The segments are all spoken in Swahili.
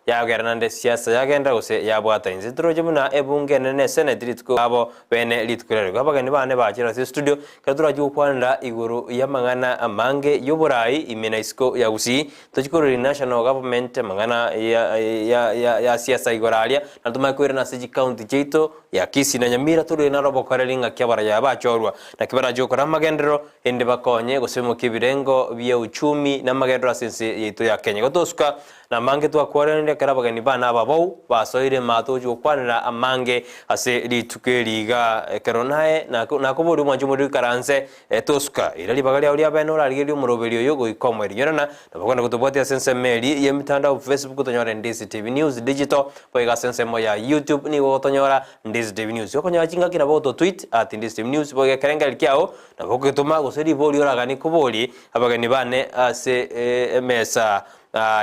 yagera nde siasa yagenda gose yabwata inze troje muna ebunge nene senate litko abo bene litkurere abagani bane bakira se studio kaduraje ukwanira iguru yamangana amange y'uburai imena isko ya gusi tojikorera national government mangana ya siasa igoralia natumakwira na siji county jeito ya Kisii na Nyamira turi na robo korelinga kyabara ya bachorwa na kibara jokora magendero ende bakonye gosemo kibirengo bya uchumi na magendero asense yeito ya Kenya gotosuka na mange twa kwarende karabagani bana babou basoire matoji okwanira amange ase litukeriga keronae na kuburi mwanju muri karanse tosuka irali bagali ali abeno rali umuroberio yogo ikomweri yorana nabakona kutobotia sense meli yemitandao Facebook tonyora Ndizi TV News digital poiga sense moya YouTube ni wotonyora Ndizi TV News yokonya chinga kina boto tweet @Ndizi TV News poiga kerenga likiao na boketuma goseri boli oragani kuboli abagani bane ase mesa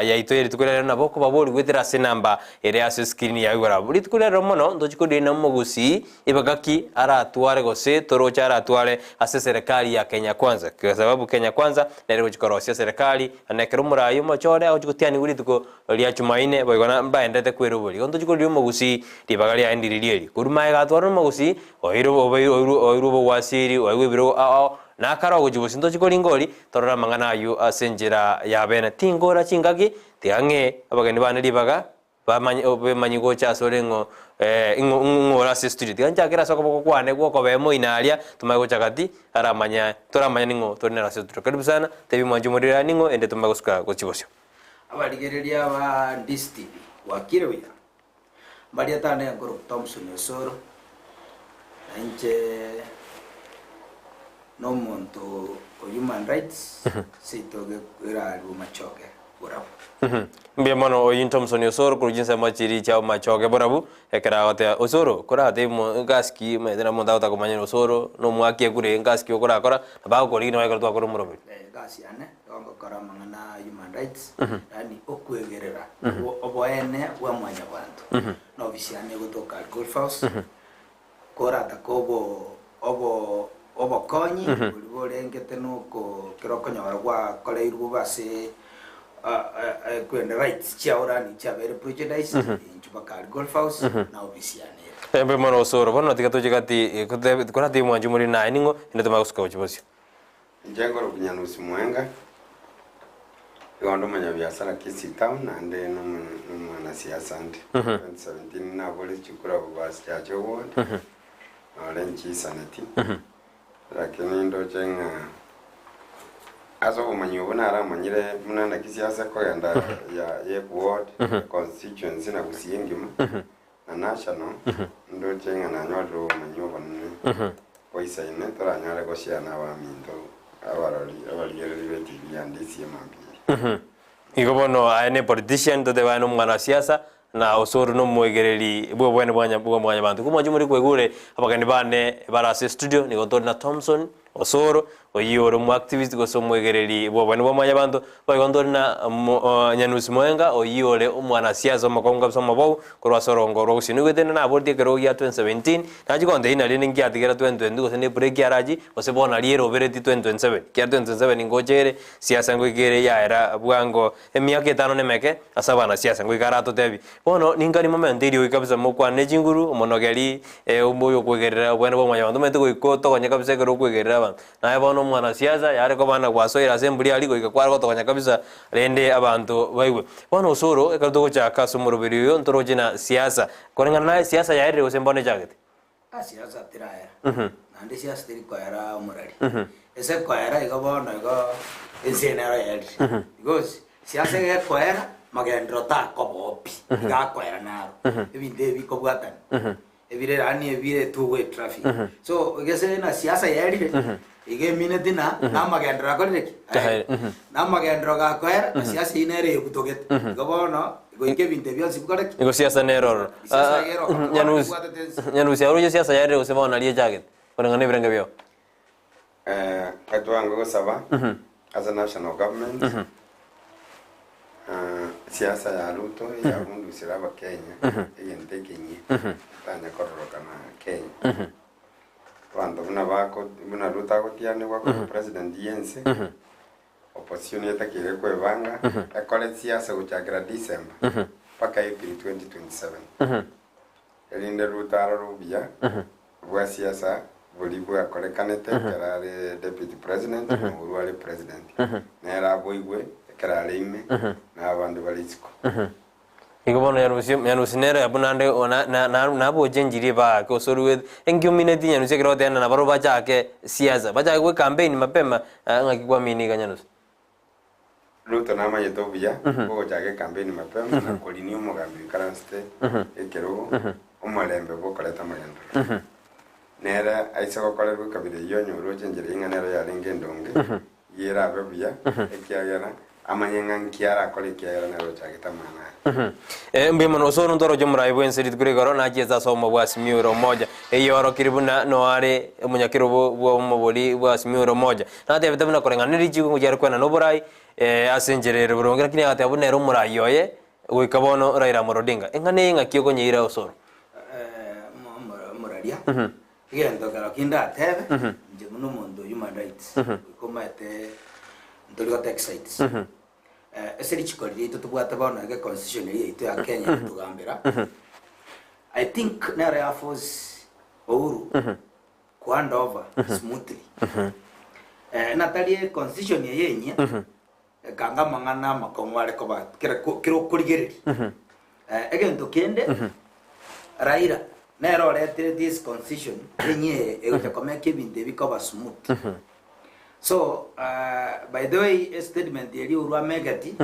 ya itoyeri tukulera na boko baboli gwetera se namba ere ase screen ya igora buli tukulera mono ndojikodi na mugusi ibagaki ara atware gose torocha ara atware ase serikali ya Kenya Kwanza kwa sababu Kenya Kwanza nere kujikorosia serikali anekero murayo machore au jikutiani guli tuko lya chumaine boigona mbaendete kwerubuli ndojikodi mugusi libagali ya endiririeri kuruma ga atware mugusi oirubo wasiri oigwibiro na karo gujibusi ndochikoli ngoli torora mangana ayu asenjera ya bene tingora chingaki tiange abagani bane libaga bamanyigo cha sorengo ngora se studio tianja kera soko boko kwane gwoko bemo inalia tumago chakati aramanya toramanya ningo tonera se studio karibu sana tebi mwanjumurira ningo ende tumago suka gochibosyo abaligereria ba Ndizi TV wakireya Maria tane ngoro Thompson Osoro anje no monto human rights sitoge irali machoke borabu mbia mono o Thompson Osoro kurujinsa machiri chao machoke borabu ekera wate Osoro kora te mo gaski medena monda uta komanya Osoro no mwaki kure gaski okora kora ba ko lino ekora to murobe gasi ane ongo kora mangana human rights yani okwegerera oboene wa mwanya bantu no visiane gotoka golf house kora takobo obokonyi bolengete nuko kirokonyora gwa koleirwo base kwenda rights chaurani chabere prejudice inchubakari golf house na obisiane embe mono Osoro bono tikato jikati kora ti mwanju muri na ningo inde tumagusuka uchibosyo njengoro kunyanusi mwenga yondo manya biasara Kisii town ande no mwana siasa ande 2017 na bole chikura bubasi chacho ward orange sanity lakini ndo chenga aso umanyobo nara manyire munana kisiasa ko yanda ya ward constituency na kusiyengima na national ndo chenga na nyodo manyobo ne koisa ine toranyare ko shiana wa minto abarali relevant ya Ndizi mambiri igobono ane politician to debano mwana siasa na Osoro no mwegereri bwo bwene bwanya bantu kumanje muri kwegure abagani bane barase studio ni gotori na Thompson Osoro oyoro mu activist go somwegereri bwo bwene bwanya bantu bagondori na Nyanusi Mwenga oyore umwana siasa makonga bisoma bwo korwa sorongo ro usini gwetene na bordi kero ya 2017 najikonde ina lini ngia tigera 2020 gose ne break yaraji ose bona liero bereti 2027 kya 2027 ngojere siasa ngwigere ya era bwango emiake tano nemeke asabana siasa ngwigara to tebi bono ningani moment iri kabisa mukwa nejinguru monogeri umboyo kwegerera bwene bwanya bantu mete ko tokonya kabisa kero kwegerera abantu na bono mwana siasa yare ko bana kwasoira assembly aliko ikakwara ko tokonya kabisa rende abantu baiwe bono Osoro ekato chaka sumurubiri yo ntoroje na siasa korengana na siasa yaire usembone chagete siasa tiraya nande siasa tiri kwara umurari ese kwara igabona igo ensenera yari because siasa ya kwara magendro ta kobopi ga kwara naro ebinde bikobwatani ebire ani ebire two way traffic so gese na siasa yari ige minute na magendro akoreki na magendro ga kwara siasa inere butoget gabona goike binte byo sibukoreki igo siasa neroro Nyanusi aroje siasa yari usebona liye jaget korengana birenge byo atwango gosaba as a national government siasa ya Ruto ya mundu siraba Kenya egente Kenya tanya kororoka na Kenya Rwanda buna Ruto agotiane kwa president yense opposition yatakire kwebanga ekole siasa guchakira December paka April 2027 elinde rutaro rubia bwa siasa bolibwa kolekanete karare deputy president n'uruwari president nera boigwe karare ime n'abantu balisiko Ikobono yanusinera abunande na bojenjiri ba ko soruwe engyomineti yanuse kirote na baro bajake siasa bajake we campaign mapema ngakigwa mini kanyanus Ruto nama yeto bia bo jage campaign mapema na kolini umugambi karanste ekero umulembe bo koleta magendo nera aisako kolero kabire yonyo rojenjiri nganero yarenge ndonge yera bia ekiagera amanyenga nkiara kole kiagera na roja kitamana mbe mono Osoro ndoro jomrai bwense ritkuri garo na jeza somo bwa simiuro moja eyoro kiribuna no are munyakiro bwo moboli bwa simiuro moja na te betabuna korenga niriji ngujere kwena no burai asenjerere burongera kini ate abunero murai yoye wikabono Raila Odinga engane ngakio konyira Osoro muraria igendo karo kinda tebe nje muno mondo human rights komate ndori tax sites eseri chikorire tutubwata bana ga constitution yetu ya Kenya tugambira I think na Air Force Uhuru hand over smoothly natalie constitution yenye kanga mangana makongwale ko ba kiro kurigereri egento kende Raila nero letere this constitution yenye egotakomeke binde bikoba smooth. So by the way statement yeli urwa megati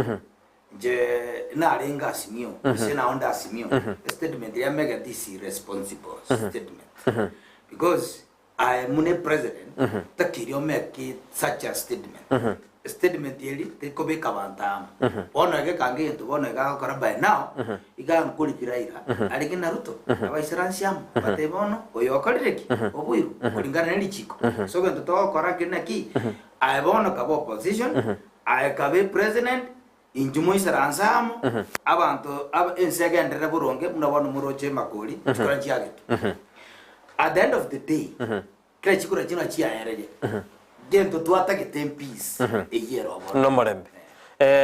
je na renga simio sina onda simio statement ya megati is responsible statement because I am a president takirio make such a statement statement yeli tekobe kabanta ona ge kange nto bona ga kora by now iga nkuri kiraira alike naruto abaisiransiam batebono oyokoreki obuiru kulingana nelichiko so gento to kora kinaki aibono kabo opposition aikabe president injumo isaransamo abantu ensegendere buronge munabona muroche makoli tukora chiagetu at the end of the day kila chikura chino chiaereje gento tuatake tempis eyero no morembe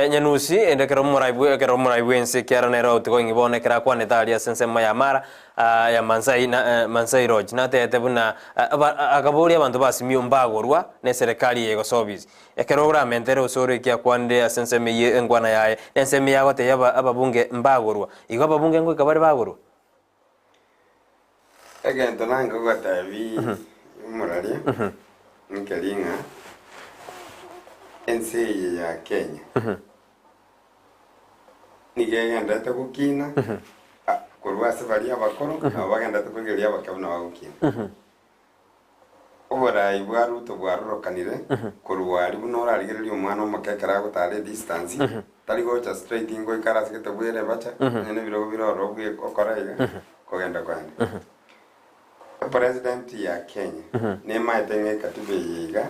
nyanusi endekero muraibu ense kiara nero utiko ngibone kera kwa netalia sense Nyamira ya Mansai Road na tete buna akaburi abantu basimio mbagorwa ne serikali yego service ekero ura mentere Osoro kia kwande sense meye engwana yae sense meya gote yaba ababunge mbagorwa igo ababunge ngo kabari bagorwa egento nango gatabi muraria nkelinga ense ya Kenya nigenda tukukina kurwa safari abakoro abagenda tukugeria bakabona bagukina obora ibwaru to bwarurokanire kurwari bunora arigereria umwana omakekera gutare distance tari gocha straight ingo ikara sikete bwere bacha nene biro robwe okoraiga kogenda kwande president ya Kenya ne maitenge katibe yiga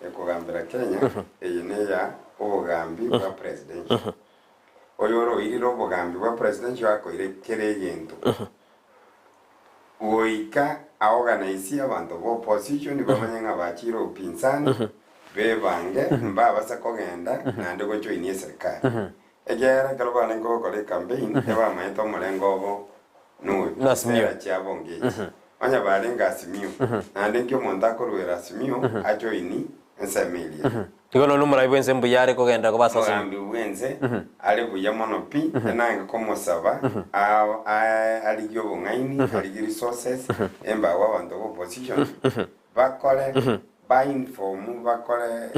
ekugambira Kenya eyine ya obugambi bwa president oyoro iriro obugambi bwa president yako ire keregento oika aorganize abantu bo opposition bamanyanga bachiro upinzani bebange mbabasa kogenda nande go join serikali egera kalobane ngo kole campaign eba maito mulengo bo no nasmio chabonge anya balenga simio nande nkyo monta korwera simio ajoini ensemelia ikono numuraibu ense mbuyare kogenda ko basa simio bwenze ale buya monopi nange komosaba aligyo bongaini aligi resources emba wabantu bo position bakole ba inform bakole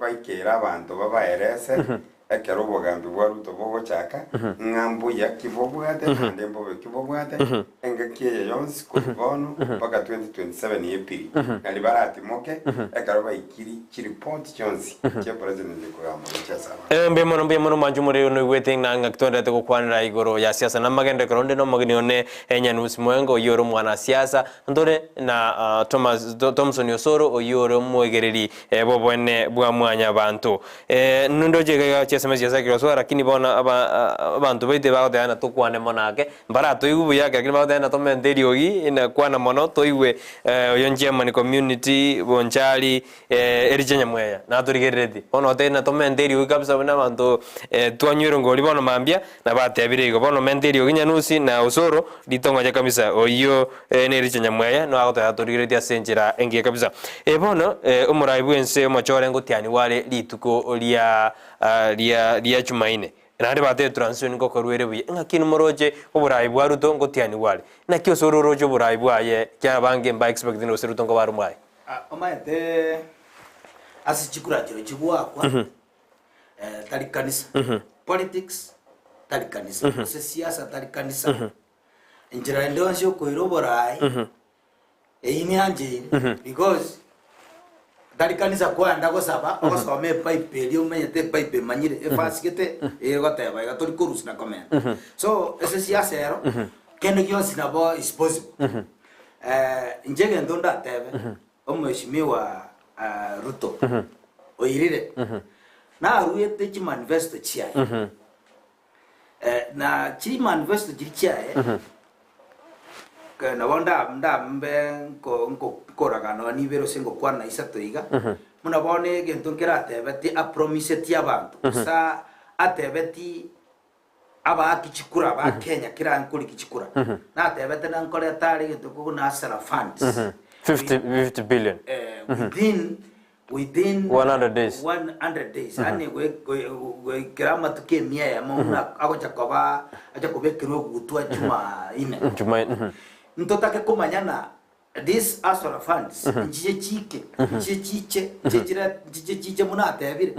baikera abantu babaerese ekero bogambi bwa Ruto bogo chaka ngambo ya kibobwate nande mbobe kibobwate engakiye yons kubono paka 2027 April ali barati moke ekero baikiri report chonsi che president ko ya saba mbe mono manju muri no waiting na ngaktonda te kwanira igoro ya siasa na magende kronde no magini one enyanusi mwengo yoro mwana siasa ndore na Thomson Osoro oyoro mwegereri bobone bwa mwanya bantu nundo jega sema siasa kiro so lakini bona abantu baite bagoteana tukwane monake mbara toigu yake lakini bagoteana tomenteri ogi ina kwana mono toiwe oyo German community bonchali erije Nyamweya na turigereti bono tena tomenteri ogi kabisa bana bantu twanywero ngoli bono mambia na batebire igo bono menteri ogi Nyanusi na Osoro litongoja kabisa oyo nerije Nyamweya no agotaya turigereti asenjira engie kabisa bono umurai bwense mochore ngotiani wale lituko lia Jumaine nande bate transition ko korwere buye ngakini moroje oburai bwa Ruto ngotiani wale na kyo sororoje oburai bwaye kya bange mba expecting no Ruto ngo barumai omaete asichikura kiro chibwa kwa tali kanisa politics tali kanisa siasa tali kanisa injira ndonse ko iroborai ini anje because tali kanisa kwa ndako saba okosome pipe lyo menyete pipe manyire efasikete egoteba igatori kurus na comment so ese siasa ero kende kyo sinabo is possible njege ndonda tebe omweshimiwa Ruto oirire na ruete chi manifesto chia na chi manifesto chia na wanda mbe ko koragano ni bero singo kwana isatoiga muna bone gento kerate beti a promise ti abantu sa atebeti aba akichikura ba Kenya kira ankuri kichikura na atebeti na nkole tari gento ko na sala funds 50 billion within 100 days ani we kirama tuke mia ya muna akocha koba acha kubekiro gutwa juma ine ntotake kumanyana this asora funds chiche muna atebire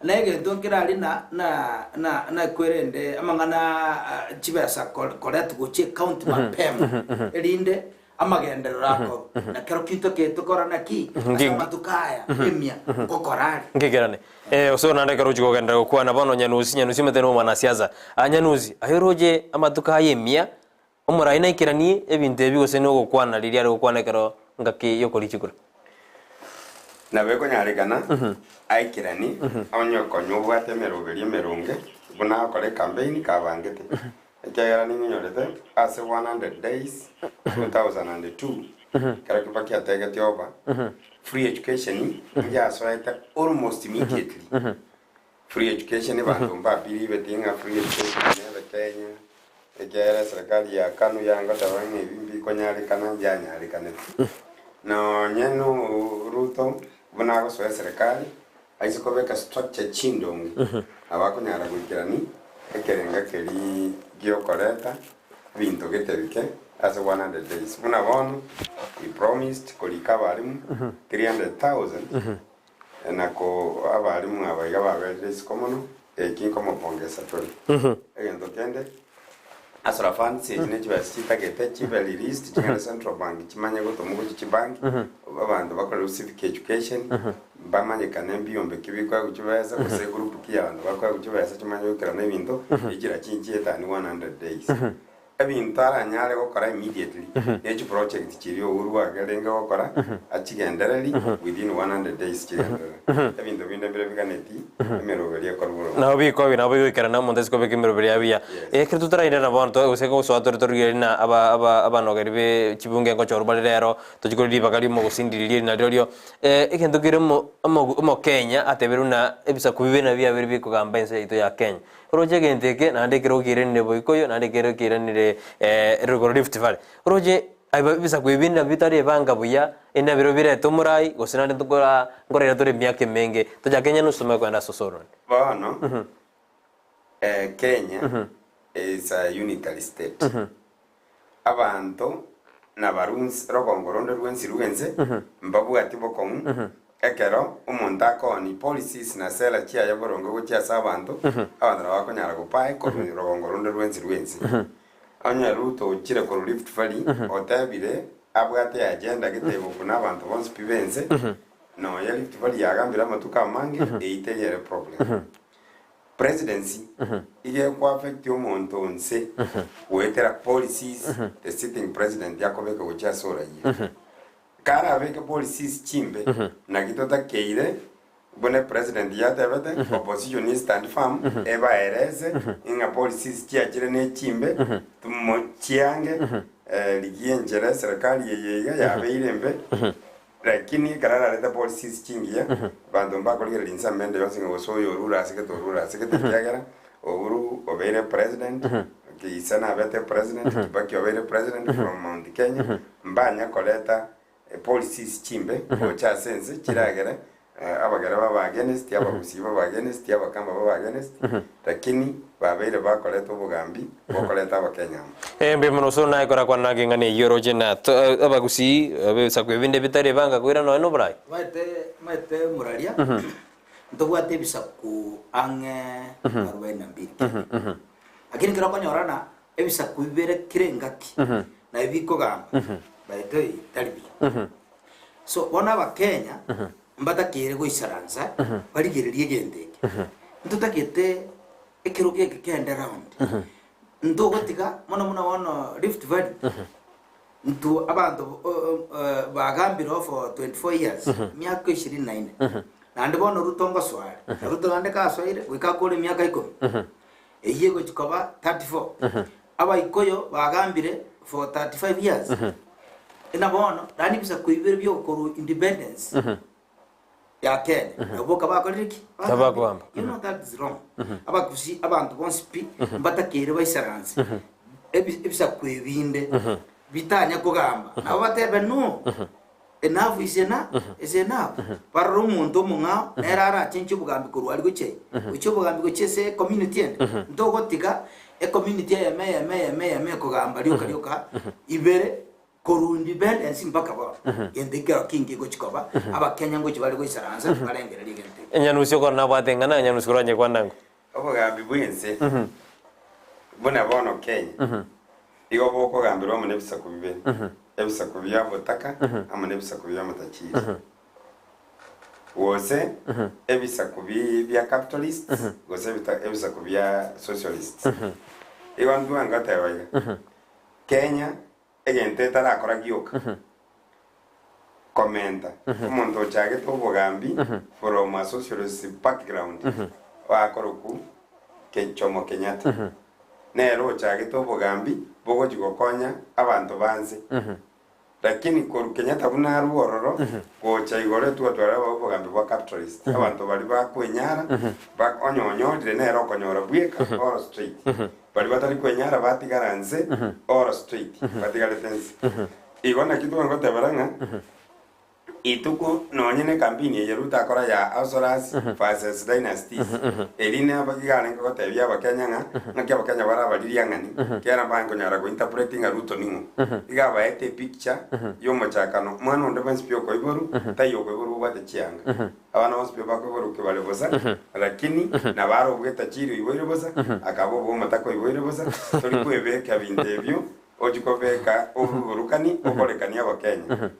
nege ndongera ari na kwerende amangana chibesa collect goche count mapema elinde amagendero rako na kero kinto ke tokora naki matukaya emia kokorari ngegerane Osoro nande karo chugo gendero kwa na bono Nyanusi meteno mwana siasa Nyanusi ayoroje amatukaya emia omurai na ikirani ebintu ebigose no gukwana riria ari gukwana kero ngaki yokori chikura na beko nyarigana aikirani onyo konyo bwate merogerie meronge buna akore campaign kabangete ekera ni nyorete as 100 days 2002 kara kipaki atege tioba free education ya soeta almost immediately free education bantu mbapiri betinga free education ne Kenya ekera serikali ya Kanu yanga tabane bimbi konyari kana janyari kanete no nyeno Ruto buna ko serikali aizikobeka structure chindongi abakonyara gukirani ekerenga keri giokoreta bintu getebike as 100 days buna bono we promised kolikaba alimu 300,000 na ko abalimu abaiga babelesi komono ekinko mopongesa tori egento kende asora funds ejine chibasita gete chibeli list chingana central bank chimanya gotomugo chibank abantu bakora civic education bamanye kanembi ombe kibikwa kuchibeza kuse group kiyabantu bakwa kuchibeza chimanya ukira nebintu igira chincheta ni 100 days ebintu aranyare gukora immediately each project chirio urwa gerenga gukora achigendereri within 100 days chigendera ebintu binde mbere biganeti emerogeria korworo na biko bina bikira na mondes ko bekimerogeria bia kritu taraina na bonto useko so atori na aba nogeribe chibunge ngo chorba rero tujikori bakari mo gusindiririe na ryo ekento kiremo mo Kenya ateberuna ebisa kubibena bia biri kugamba ense ito ya Kenya roje genteke nande kiro kirene boikoyo nande kiro kirene Rugo Rift Valley roje bisa kwibinda bitari banga buya ina biro bire tumurai gosinande tukora ngorera tore myake menge toja Kenya nusome kwenda Osoro bono Kenya is a unitary state abantu na barunsi rogongorondo rwensi rwense mbabu atibokomu ekero umuntu akoni policies na sela chia ya borongo gochia sabantu abantu bakonyara gupae ko rogongorondo rwensi anya Ruto chire ko Rift Valley otabire abwate agenda gitebo kuna abantu bonse pibenze no ya Rift Valley yagambira matuka mange eiteyere problem presidency ige kwa affect umuntu onse wetera policies the sitting president yakobeka gochia sora yi kara abeke policies chimbe na kitota keire bone president yatebete opposition is stand firm eba ereze inga policies chiachire ne chimbe tumo chiange ligienjere serikali yeyega yabeirembe lakini karara leta policies chingia bantu mbakolira linsamende yosinga gosoyo rura asike tiagera oburu obeire president kisana bete president kibaki obeire president from Mount Kenya mbanya koleta policies chimbe ocha sense chiragere abagara baba against abagusi baba against abakamba baba against lakini babeire bakoleta obugambi bokoleta abakenya mbe munoso na ikora kwa nagenga ne yoroje na abagusi abesa kwebinde bitare banga kwira no burai maite muraria ntobwate bisaku ange 42 lakini kira konyorana ebisaku bibere kirengaki na ibiko gamba baite talibi so bona abakenya mbatakire goisaranza barigererie gendeke ntutakete ekiruge kende round ntogotiga mona Rift Valley ntu abantu bagambiro for 24 years myaka 24 nande bono rutongo swali rutongo ka swali wikakole myaka 10 eyego chikoba 34 aba ikoyo bagambire for 35 years ina bono dani bisa kuibere byo koru independence ya Kenya oboka bakoliki tabagwamba you know that is wrong abakusi abantu bonsipi mbatakere baisaranze ebisa kwebinde bitanya kugamba nabo batebe no enough is enough para umuntu munga erara chinchu bugambi kuru ali guche ucho bugambi guche se community end ndogotika community ya me kugamba lyoka ibere koru independence mpaka ba yendega kingi gochikoba abakenya ngo kibali goisaranza barengera ligente enyanusyo kona bwatengana enyanusyo kuranye kwanango obugambi bwense bona bono Kenya igo boko gambiro mu nebisa kubibe ebisa kubya botaka ama nebisa kubya matachiri wose ebisa kubi bya capitalist wose ebisa kubya socialist igo ndu angatawaga Kenya egente tarakora gyoka komenta umuntu chage to bogambi from a socialist background wakoroku kenchomo Kenyatta nero chage to bogambi bogo jigokonya abantu banze lakini koru Kenyatta bunaru ororo gocha igore twatwara bogambi bwa capitalist abantu bali bakwenyara bakonyonyo dire nero konyora bweka or street bali batari kwenyara batigaranze or street batigale fence igona kitu ngo tabaranga ituko nonyene kampini yeruta akora ya Osoras versus dynasties elina abagigana ngo tabya abakenya ngakya abakenya bara baliriangani kera bango nyara go interpreting a ruto ningo igaba ete picture yo mochakano mwana onde banspio ko iboru tayo ko iboru bate chianga abana banspio bako iboru ke bale bosa lakini na baro bweta chiri iboru bosa akabo bo matako iboru bosa tori kwebe kabinde byo ojikobeka urukani okolekani abakenya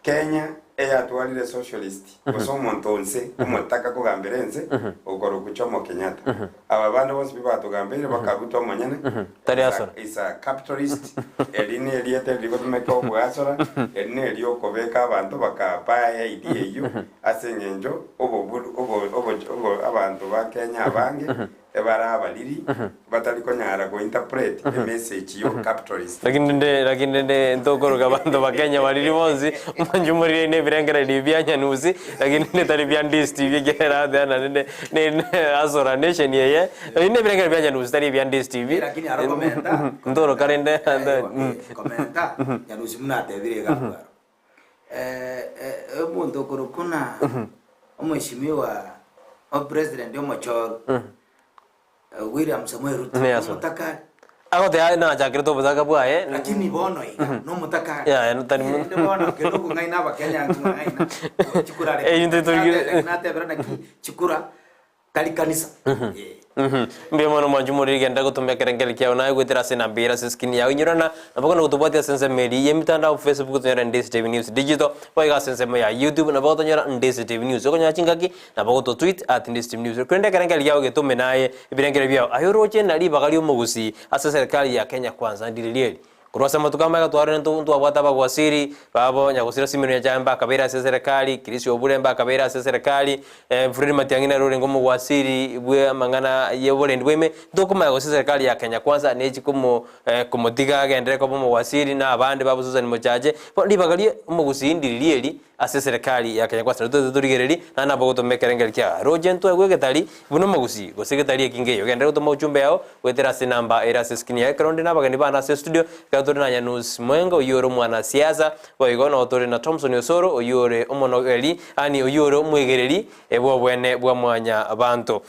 Kenya eyatwalire socialist osomuntu onse umutaka kugambirenze ukoro kuchomo Kenyatta aba bana bose bibatugambire bakabuto monyene tari asora isa capitalist eline eliete ligotumeka obwasora eline eliokobeka abantu bakapaya idea yo asengenjo obo abantu ba Kenya abange ebara abaliri bataliko nyara go interpret the message yo capitalist lakini ndogoroga abantu bakenya baliri bonzi manjumuri ne birengera libyanya nuzi lakini ne tari byandist bigera dana ne azora nation yeye ne birengera byanya nuzi tari byandist lakini arakomenda ndoro karende komenta yanuzi munate birega umuntu korukuna umheshimiwa president yomochoro William Samuel Ruto mutaka agote na jakiro to buzaka bwaye lakini bono iga no mutaka ya no tani mu bono kerugo ngaina bakenya ngaina chikura na tebera na chikura kali kanisa mbe mono manjumuri genda gutumya kerengeli kya na gwitira sina bira skin ya inyurana nabako gutubatia sense media yemitanda Facebook tunyara Ndizi TV News digital waiga sense ya YouTube nabako tunyara Ndizi TV News okonya chingaki nabako to tweet @Ndizi TV News kwenda kerengeli yao getume naye ibirengeli byao ayoroche na liba kali umugusi asa serikali ya Kenya kwanza ndililieli kurwasa matukama gatwara ntu abwata bagwasiri babo nyagusira simino ya jamba kabera se serikali kirisi obulemba kabera se serikali Fred Matiang'i na rore ngomo gwasiri bwe mangana yebole ndweme ndokuma go se serikali ya Kenya Kwanza neji kumutiga agendere ko mu wasiri na abandi babuzuza ni mujaje ndibagalie umugusindiririe eri ase serikali ya Kenya Kwanza turigereri na nabo gutomekerengeri kya rogento egwegetari buno mugusi gosegetari ekingeyo gendere gutoma uchumbe yao wetera se namba era se skin ya kronde nabagani bana se studio katori na Nyanus Mwengo oyoro mwana siasa boigono otori na Thompson Osoro oyore omono eri ani oyoro mwegereri ebwo bwene bwa mwanya abantu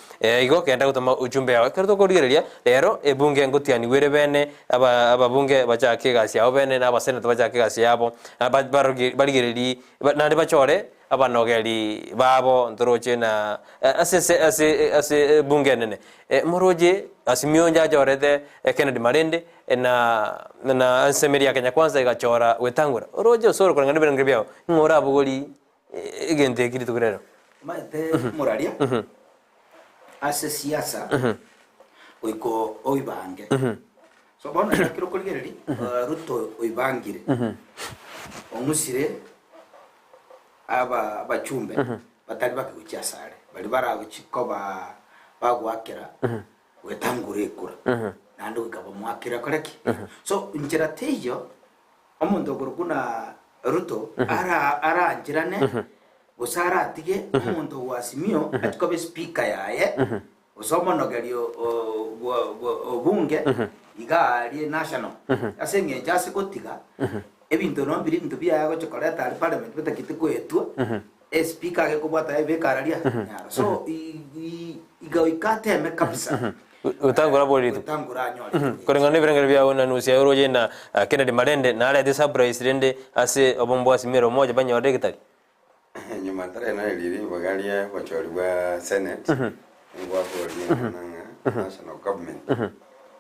igo kenda gutoma uchumbe yao kerto korigereria rero ebunge ngotiani were bene ababunge bachake gasi yao bene na abasenate bachake gasi yabo barigereri nandi bachore abanogeri babo ndoroche na ase bunge nene moroje asimionja jorete Kennedy Marende na Ansemeri ya Kenya Kwanza igachora wetangura roje Osoro kurangana bere byao ngora bugori igente kiri tukurero maite muraria ase siasa oiko oibange so bona kiro kurigereri Ruto oibangire omusire aba bachumbe batari bakigukia sare bali baraguchiko bagwakira wetangure kura nando gaba mwakira koreki so njira teyo omuntu guruguna Ruto ara njirane gusara atige omuntu wasimio atikobe speaker yaye usomo nogerio obunge igari national asenge jase kotiga ebintu no biri bintu bya go chokolate ali parliament betakite kwetu speaker ke kubata ebekararia so igawikate me kabisa utangura bolitu utangura nyori korengane birengere bya ona nusia uroje na Kennedy Marende na ale surprise rende ase obombo asimero moja banyode gitari nyuma tare na liri bagalia bachori bwa senate ngwa boli na national government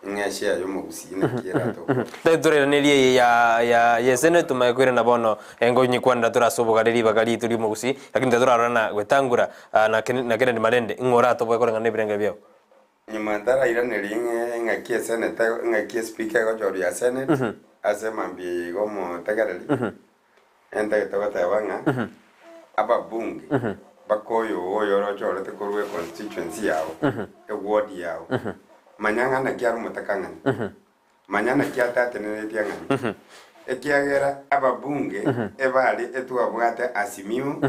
ngashia yo mugusine kira to tore nelie ya senate tumakwira na bono engonyi kwanda turasoboga riri bagali turi mugusi lakini turarana gwetangura na Kennedy Marende ngora to bwa korengane birengere byao nyuma tara ira nelinge ngakie senate ngakie speaker go jori ya senate ase mambi gomo tagarali enda tawata wanga aba bunge bakoyo oyoro chole te korwe constituency yao e ward yao manyanga na kiaru mutakangani manyana kiata tenene tiangani etiagera aba bunge ebali etuwa bwate asimio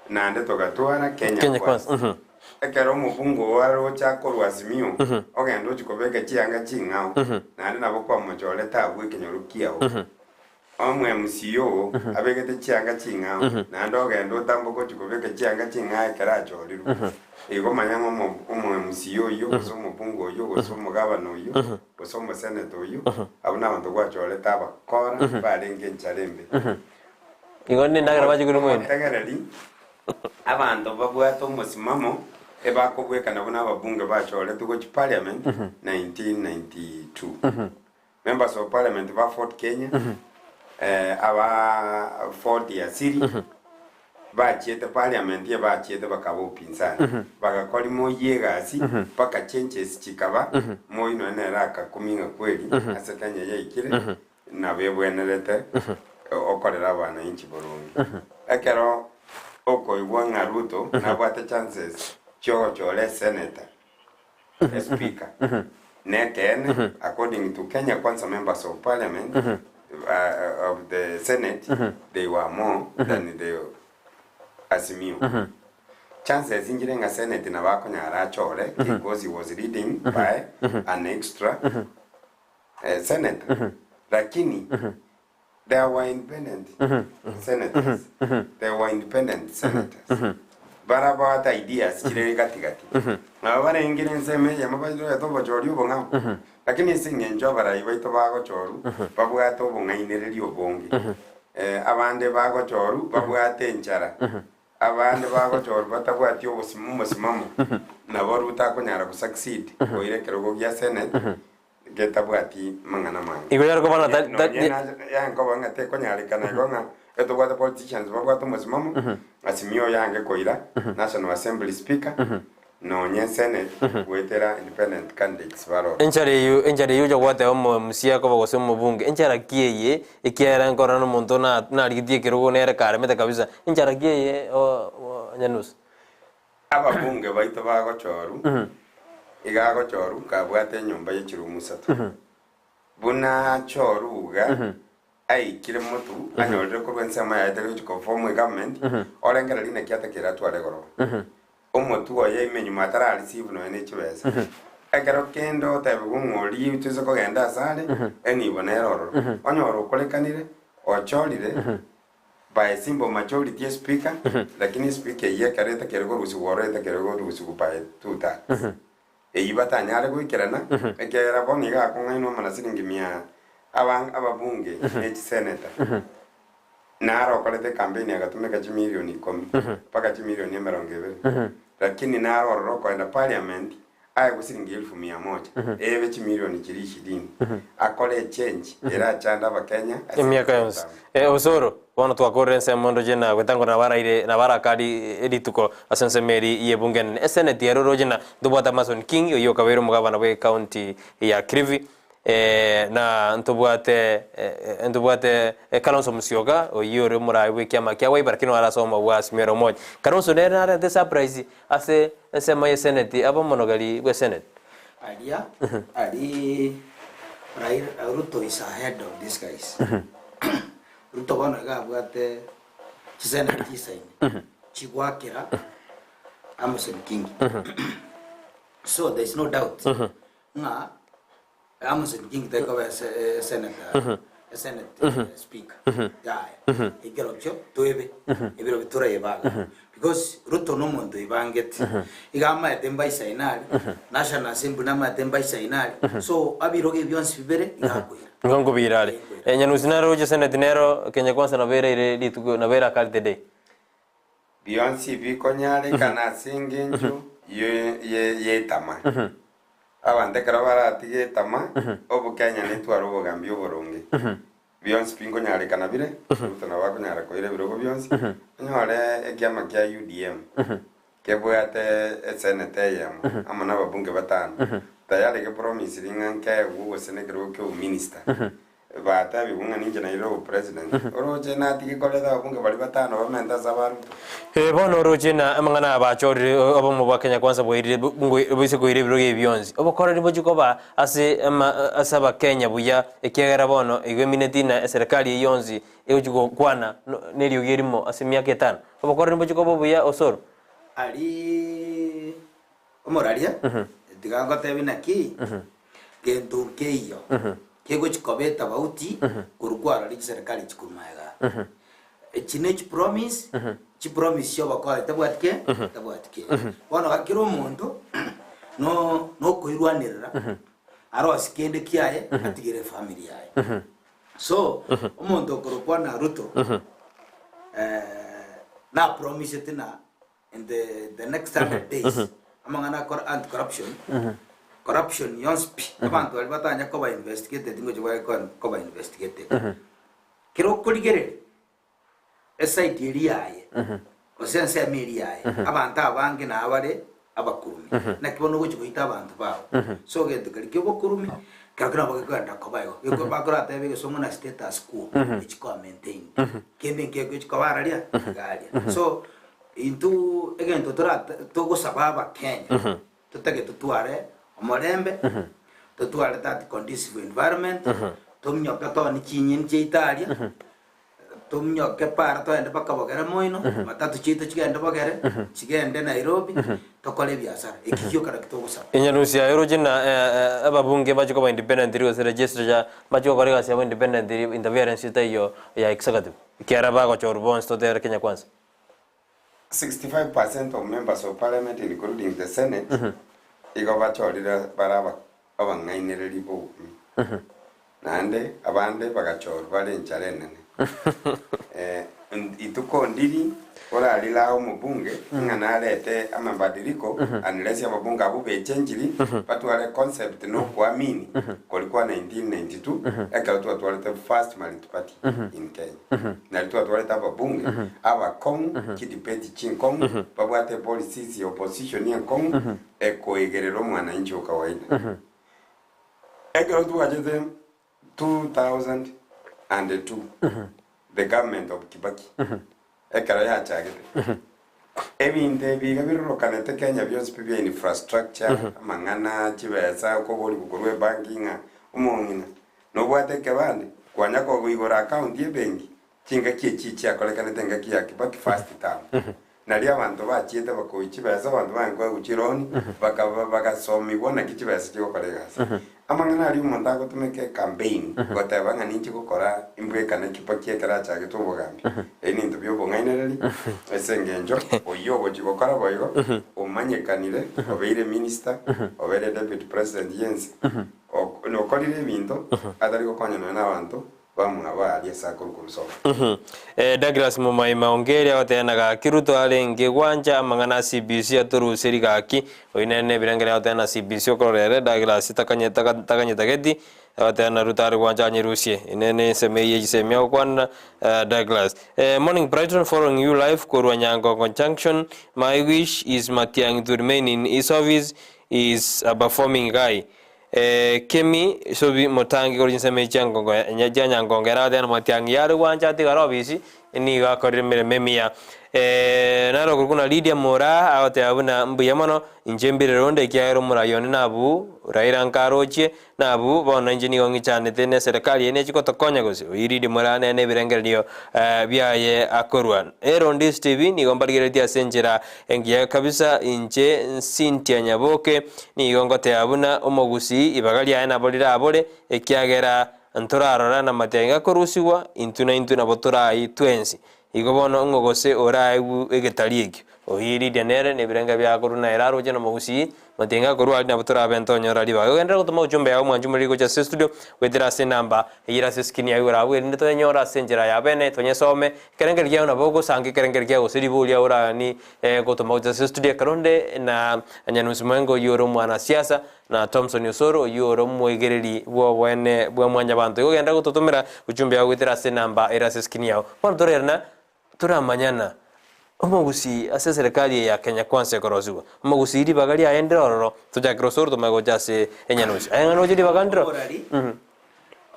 na ande togatwara Kenya Kwanza ekero mubungo waro chakorwa asimio ogendo chikobeke chianga chingao na ande nabo kwa mochole tabwe kenyorukiao omwe MCO abegete chianga chingao na ando ogendo tamboko chikobeke chianga chingae keracholiru igo manyanga omo MCO yo gosomo pungo yo gosomo gabano yo gosomo senator yo abuna abantu gwachole taba kora balenge ncharembe igo ni ndagira bachikuru mwene tagarali abantu babwato musimamo ebakobweka nabo n'ababunge bachole tugo chi parliament 1992 members of parliament ba Fort Kenya aba Fort ya Siri bachete parliament ya bachete bakabo upinzani bagakora mo yegasi paka changes chikaba mo ino neraka kuminga kweli asekanya yaikire na bebwenerete okorera abana inchi Burundi ekero oko igwanga Ruto na bwate chances chole senator speaker neken according to Kenya Kwanza members of parliament of the Senate they were more than the asimio chances injirenga Senate na bakonyara chole because he was leading by an extra senator lakini they were independent senators they were independent senators barabata ideas kirere gatigati na bana ingire nseme ya mabazo ya tobo chori ubonga lakini singe njo barayiba ito bago choru babwata ubonga inereri obonge abande bago choru babwate nchara abande bago choru batabwati obusimu na boruta konyara ku succeed koire kerogo ya senate getabwati mangana manga igo yaro ko bana ya ngo banga te konyara kana gonga eto bwata politicians babwata musimamo asimio yange koira national assembly speaker nonye senate gwetera independent candidates baro enchare yu jogwate omo musia ko bogose mu bunge enchara kieye ikiera nkora no muntu na rigitie kirugo nere karemete kabisa enchara kieye nyanus ababunge baito bagochoru igagochoru kabwate nyumba yechirumu satu buna choruga aikire mutu anyorire ko rwensema ya tele ko form government orengera line kiata kira tware goro omutu oye imenyuma atara receive no ene chibesa agero kendo tabe gumori tuzo ko genda sale eni bonero onyoro kolekanire ochorire by simple majority speaker lakini speaker ye kareta kerego rusigoreta kerego rusigupae tuta eyibata nyare gwikirana ekera boniga akongaino manasiringi mia ababunge senator naro kolete campaign agatumeka milioni 10 paka milioni 20 lakini naro roko enda parliament aya kusiringi 1,100 ebe milioni 20 akole change era chanda ba Kenya miaka yonse Osoro bono twakorense mondo jena gwetango na baraire na barakari edituko asense meri yebungen senate ya rorojena ndubata Mason King yo kabero mugabana we county ya Krivi na ntubwate Kalonzo Musyoka oyore murai we kyama kya we barakino arasoma was mero moja Kalonzo nera the surprise ase sema ye senate abo monogali we senate idea right Ruto is ahead of these guys Ruto bana gabwate senate design chigwakira Mason King so there is no doubt nga Mason King take over as senator Senate speaker igerobyo toebe ibiro bitura yebaga because Ruto no muntu ibangete igama yatemba isainali national assembly nama yatemba isainali so abiroge byonse bibere igakwira ngongo birale nyanuzina roje senate nero Kenya kwanza na bere ile litugo na bere kalite day Beyonce bikonyale kana singenju ye tama abande karabara tige tama obu Kenya netwaro bogambyo boronge Beyonce pingo nyale kana bire utana wako nyara ko ile birogo Beyonce nyore ekyama kya UDM kebwate senate yam amana babunge batano tayari ke promise ringanke wo senekero ke minister bata bibunga ninje na ilo president oroje na tike koleda babunge bali batano bamenda sabaru bono roje na amangana abachori abo mu Kenya kwanza boire bise ko ire biroge Beyonce obo korari bojuko ba ase asaba Kenya buya ekegera bono igwe mineti na serikali yonzi ejugo kwana nelio gerimo ase miaka 5 obo korari bojuko buya Osoro ali omoraria digango tebina ki gento keyo kego chikobeta bauti kurugwara ri serikali chikumaga chinechi promise chi promise yo bakora tabwatike bono gakiro umuntu no koirwanirira aro asikende kiaye atigire family yaye so umuntu kurugwana Ruto na promise tina in the next 100 days amangana anti corruption yonspi abantu bali batanya ko ba investigated ngo jwa ko ba investigated kiro kuligere SID riyaye osense amiriyaye abantu abange na abare abakurumi nakibono go chikuita abantu bawo so gete kali bokurumi kakira baganda ko bayo yego bakora tebe so muna status quo ichiko maintain kende nkego ichiko bararia galia so into again to go sababa Kenya tutake tutware omorembe tutware that conducive environment tumnyoka to ni kinyin cheitaria tumnyoke para to ende bakabogera moino matatu chito chigenda bogere chigende Nairobi tokole biashara ikikyo kana kitogusa inyarusia erojina ababunge bajiko ba independent register ja bajiko korega sia independent interference tayo ya executive kiara ba ko chorbons to der Kenya kwanza 65% of members of parliament including the Senate igoba chorira baraba abangainere bo nande abande bagachor bale ncharene ituko ndiri ora alila mbunge ngana alete amabadiliko unless amabunge abu bechenjiri but wale concept no kuamini kulikuwa 1992 eka tuwaleta first multi-party in Kenya na tuwaleta ababunge aba kong kidipeti chinkong babwate policies opposition ya kong ekoegerero mwananchi wa kawaida eka tuwajete 2002 the government of Kibaki ekara ya chagete ebinte biga birokanete Kenya byose pibya infrastructure amangana chibesa ko boli bukorwe banking umongina no bwate kebande kwanya ko bigora account yebengi kinga kichi akolekana tenga kiya Kibaki first time nali abantu bachiete bakoichibesa abantu bankwa guchironi bakasomi bona kichibesa cyo kolegasa amangana ali umuntu agotumeke campaign gotebanga ninchi gukora imbwekana Kibaki ekara chage tubogambi eni ndubyo bongainereri esengenjo oyobo chigokora boyo umanyekanire obeire minister obeire deputy president yensi no kolire binto atari gukonyana n'abantu bamuna ali sakuru kurusoba Douglas Mumai maongeri ateanaga kiruto alenge gwanja amangana CBC aturusiri gaki oinene birangere atena CBC okorere Douglas takanyeta geti ateana rutari gwanja nyirusie inene semeye semya kwana Douglas morning Brighton following you live Korwa Nyango conjunction. My wish is Matiang to remain in his office is a performing guy. Kemi sobi motangi korinse mechango nyaja nyangongera den Matiang yaru wanja tigarobisi ni ga korimere memia naro kuruna Lydia Mora awate abuna mbuyamano injembire ronde kyaro murayoni nabu rairankaroche nabu bona injini ongi chane tene serikali ene chikotokonya gosi Lydia Mora ne birengere dio biaye akorwan erondi TV ni gombarigere tia senjera engia kabisa inje Cynthia Nyaboke ni gongote abuna omogusi ibagali ana bolira abole ekyagera nturarora na Matianga korusiwa intuna boturai twensi igobono ngogose oraibu egetarieki ohiri denere ne birenga bya koruna eraro je no mogusi Matianga koru ali na botura bentonyo rali ba gendera gutuma ujumbe yawo mwanju muri goja studio wetira se namba yira se skini yawo rawe ndi to nyora senjera ya bene tonye some kerengeri ya na bogo sangi kerengeri ya osiri buli ya ora ni gutuma goja studio karonde na Nyanusi Mwengo yoro mwana siasa na Thompson Osoro yoro mwegereri wo wene bwa mwanya bantu genda gututumira ujumbe yawo wetira se namba ira se skini yawo pon torerna turamanyana omogusi ase serikali ya Kenya Kwanza korozwa omogusi iri bagali aendera ororo tujakiro soro tumago jase Enyanusi ayangano jiri bagandro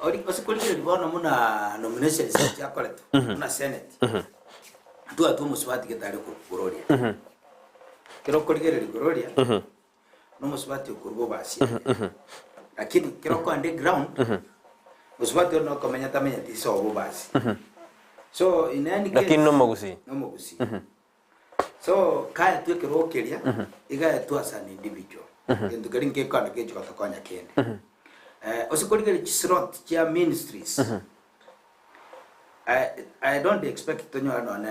ori osikulikire libona muna nomination ya koleto muna senate tu muswati ketale ku Kuroria kero kolikire Kuroria no muswati kurbo basi lakini kero ko underground muswati no komenya tamenya tiso basi so in any case lakini no mogusi so kaya tu kirokeria iga tu as an individual and getting ke kana ke chika tokonya kende osikolikere slot chia ministries I don't expect to know no na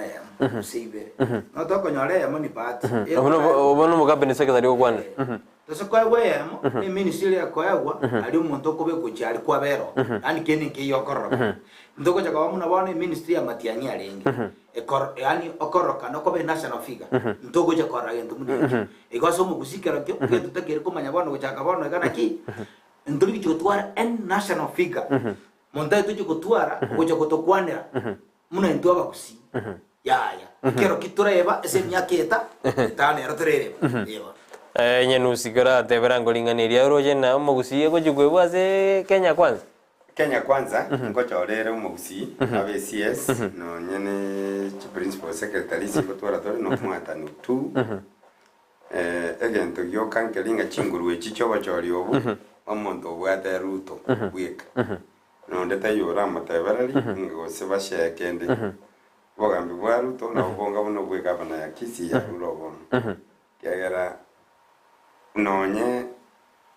save no to konyore ya money part obono mugabe secretary ogwana so kwa weyamo ni ministry ya kwawa ali umuntu ko be kuchali kwa bero ani kene ke yokoro ndoko chaka wamuna bone ministry ya Matiang'i alenge yani okoroka no ko be national figure ndoko chaka ra gento mudi igaso mu kusikira kyo gento takere kumanya bono chaka bono kana ki ndori chotwara en national figure monta tu chotwara goja kotokwanira muna ndo abakusi ya kero kitureba ese myaketa tane roterere yeba Nyanusi kora teberango linganiria roje na omogusi egojugwe bwase Kenya Kwanza ngochorere omogusi abe CS no nyene principal secretary sikotwara tori no mwatanu tu egento gyo kankelinga chingurwe chichoba chori obu omonto bwate ruto bweka no ndete yora mateberari ngose bashekende bogambi bwa ruto na bonga bono bweka bana yakisi ya rurobo kagera nonye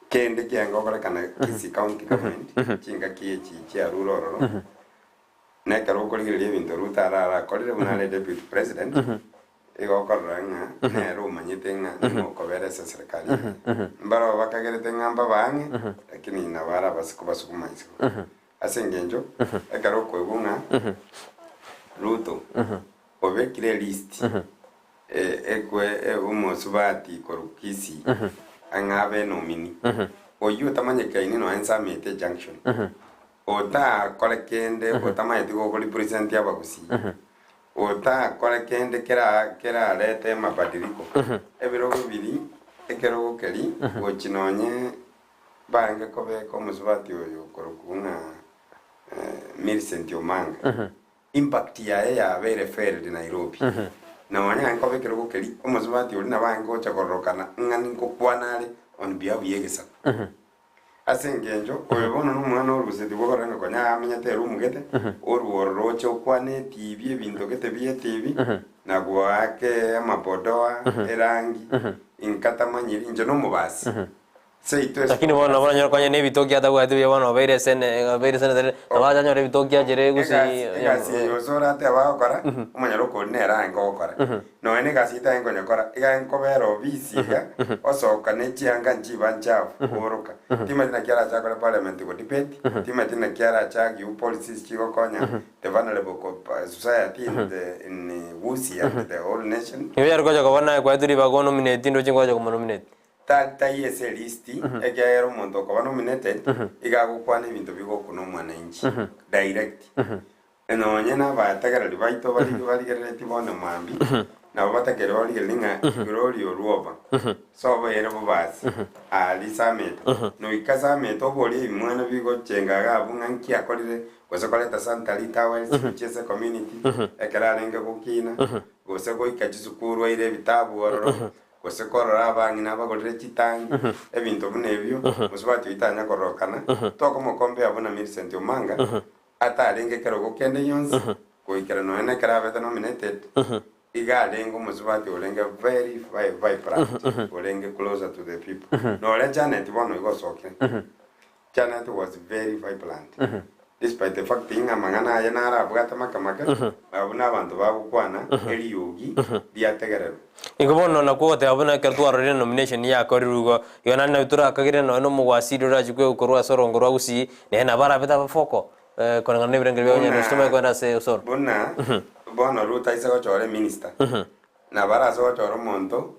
kende kyango kora kana kisi county government kinga kichi chia ruroro ne karo koligire bintu rutara kolire bunale deputy president ego koranga ne ro manyitenga no kobere serikali mbaro bakagere tengamba bange lakini nabara basiko basukuma iso asengenjo ekaro kwebunga Ruto obekire list ekwe umosubati korukisi angabe nomini oyu tamanye kaini no ensamete junction ota kolekende otamanye tigo ko represent yabagusi ota kolekende kera lete mabadiliko ebiro bibiri ekero keri ochinonye bange kobe ko musubati oyo korukunga Millicent Omanga impact ya very fair di Nairobi na wanya nkobe kero keri omusubati uri na bange ocha korokana ngani nkokwanale on behalf yegesa asengenjo oyebono n'umwana w'uruguseti bwokoranga konya amenyete rumugete oruoroche okwane TV ebintu gete bye TV na gwake amapodoa erangi inkatamanyiri nje no mubasi lakini bona bona nyoro kwanye nebitoki ata bwati bya bona obere sene abaja nyoro bitoki ajere gusi gasi osoro ate abakora umanyaro ko nera ngokora no ene gasi ta ngo nyakora iga nkobero bisiga osoka ne chianga nchiba nchafu oroka timatina kiara cha kwa parliament go debate timatina kiara cha yu policies chiko konya the vulnerable society in Wusi and the whole nation yo yar ko jo bona kwa turi ba go nominate ndo chingo jo nominate ta yese listi egero muntu ko nominated igagukwana ibintu bigo kuno mwana inchi direct eno nyena bategera libaito bali gereti bone mwambi na bategera bali gelinga glory oruoba so bayere bubasi ali samet no ikasamet oboli mwana bigo chenga gabunga nki akolire gose koleta Santa Rita Wells chese community ekera lenge kukina gose ko ikachisukuru ire bitabu ororo gose korora abangi nabagorire chitangi ebintu bunebyo musubati bitanya korokana toko mokombe abona Millicent Omanga atarenge kero gokende yonse koikera no ene kera beta nominated iga lengo musubati olenge very vibrant olenge closer to the people no le Janet bono igosoke Janet was very vibrant despite the fact inga mangana yanara bugata makamaka abuna abantu babukwana eri yogi diategerero ingobono na kote abuna kertwaro re nomination ya korirugo yona na bitura akagire no mugwasiro rajikwe ukorwa sorongo rwagusi ne na bara beta foko konanga ne birengere byo nyano stoma kwenda se Osoro bono ruta isa chore minister na bara so choro monto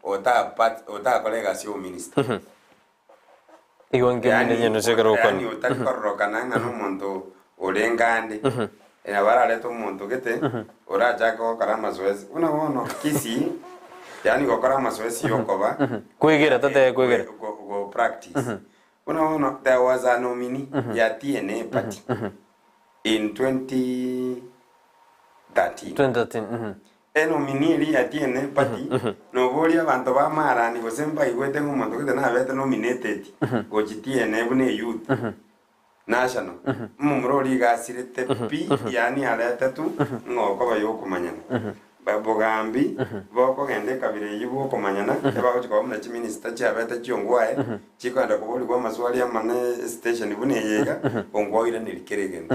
ota kolega sio minister igonge mine no se kero kon yani utakorokana ngano monto olengande ena bara leto monto gete ora jako karama zoezi unaona kisi yani go karama zoezi yokoba kuigira tate kuigira go practice unaona there was a nominee ya TNA party in 2013 eno minili ya TNA party no boli abantu ba marani go semba igwete ngumuntu gete na bete nominated go TNA bune youth national mumroli gasirete pi yani aleta tu ngoko bayokumanyana babogambi boko gende kabire yibo kumanyana eba ko mna chi minister cha bete chiongwae chikwanda kuboli kwa maswali ya mane station bune yega ongwaire nilikeregen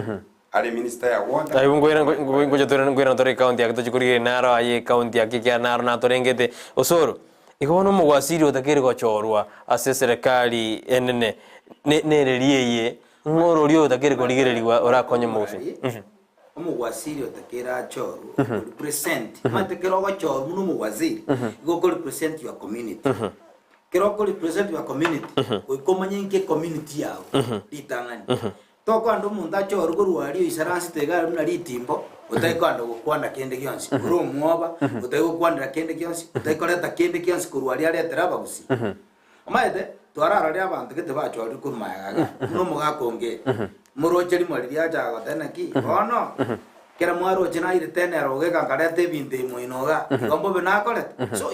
ale minister ya water ai ngoira tore tore county akito chikuri naro aye county akikya naro na torengete Osoro ikono mugwasiri otakere gochorwa ase serikali enene nereriye ngoro lyo otakere korigereriwa orakonye musi omugwasiri otakera choru represent matekero gochoru muno mugwasiri go represent your community kero represent your community oikomanye nke community yao litangani toko ando munda choru gorwari isaransi tegara muna litimbo utaikanda gukwana kende kyonsi uro mwoba utaikwana kende kyonsi utaikoreta kende kyonsi kurwari ari ateraba gusi amaide twarara ria abantu gete bachori kurumayaga no mugakonge murocheri mwari ya jago tena ki ono kera mwaro china ire tena roge kangarete binte moinoga kombo benakole so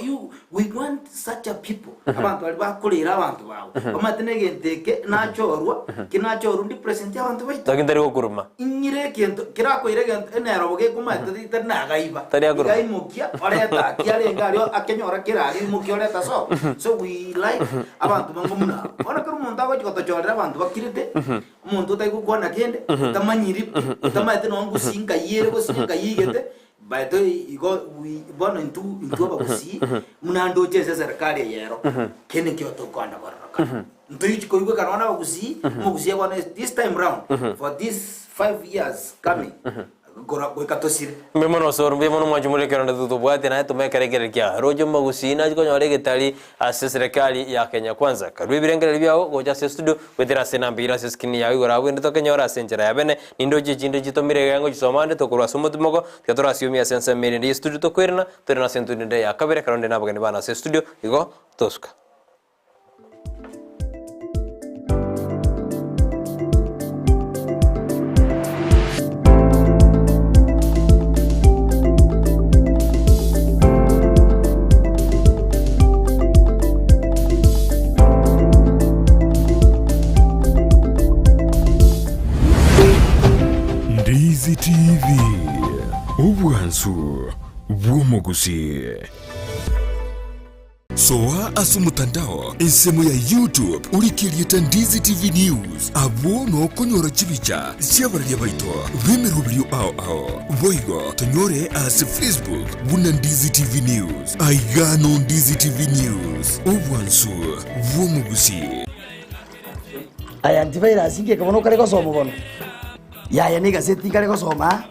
we want such a people abantu bali bakulira abantu bawo amatene genteke nachorwa kinachoru ndi present abantu baito takindari gokuruma inyire kento kirako ire gento ene roge kumata tena gaiba gai mukia oreta kialenga ryo akenyora kirari mukia oreta so we like abantu bangomuna ona kuru munda go chikotochorera abantu bakirite umuntu utayikukwana kende utamanyiri utamaite no ngusinga yere go singa yigete baito igo bono intu abagusi munando chese serikali yero kene kyoto kwanda baraka ntuyi koyuko kanona abagusi mugusi yabona this time round for this 5 years coming gora boikatosire Mbemo no sor mbemo no mwajumule keronda tutubwate na tumekaregere kya rojo magusina ko nyore getali ase serikali ya Kenya Kwanza karwe birengere byao goja se studio wetera sena mbira se skini yawe gora wende to Kenya ora senjera yabene nindo jindo jitomire yango jisomande to kurwa sumutumogo tyatora siumia sense mere ndi studio to kwerna torena sentu ndende ya kabere karonde nabagani bana se studio igo toska Ndizi TV ubwansu bw'umuguzi soa asumutandao insemo ya YouTube ulikilieta Ndizi TV News abo no konyora chibicha siabarya baito bemerubiryo ao boigo tonyore as Facebook buna Ndizi TV News aigano Ndizi TV News ubwansu bw'umuguzi aya antivirus inge kabono kare gosoma bono ya ni gazeti kare gosoma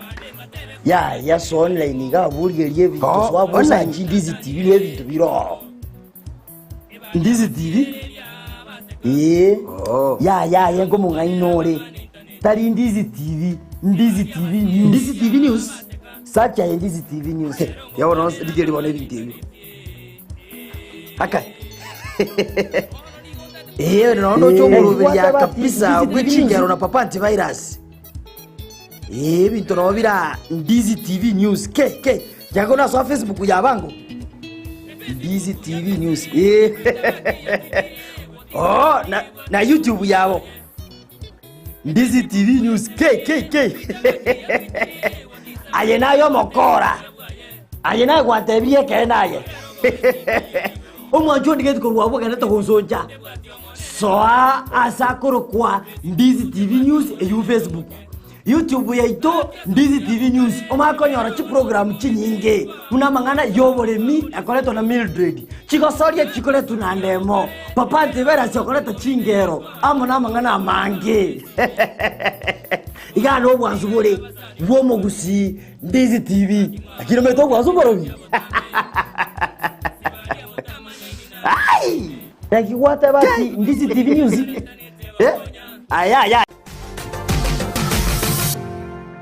ya so online ga burgerie bintu swabona Ndizi TV le bintu biro Ndizi TV ya ngo mungainore tari Ndizi TV News Ndizi TV News sacha Ndizi TV News yabona digeri bone bintu akai no chomurubya kabisa gwicingero na papa antivirus bintu no bira Ndizi TV News ke jago na so Facebook yabango Ndizi TV News na YouTube yabo Ndizi TV News ke aye nayo mokora aye nayo gwatebie ke naye omwanjo ndigeti kurwa bwo kaneta kuzonja soa asakoro kwa Ndizi TV News e Facebook YouTube yaito Ndizi TV News omakonyora chi program chinyinge una mangana yoboremi akoleto na Mildred chigosoria chikoleto na ndemo papa ntibera chokoleto chingero amona mangana amange igano bwanzu bore bwo mugusi Ndizi TV akiro meto bwanzu borobi ai yakiwata bati Ndizi TV News aya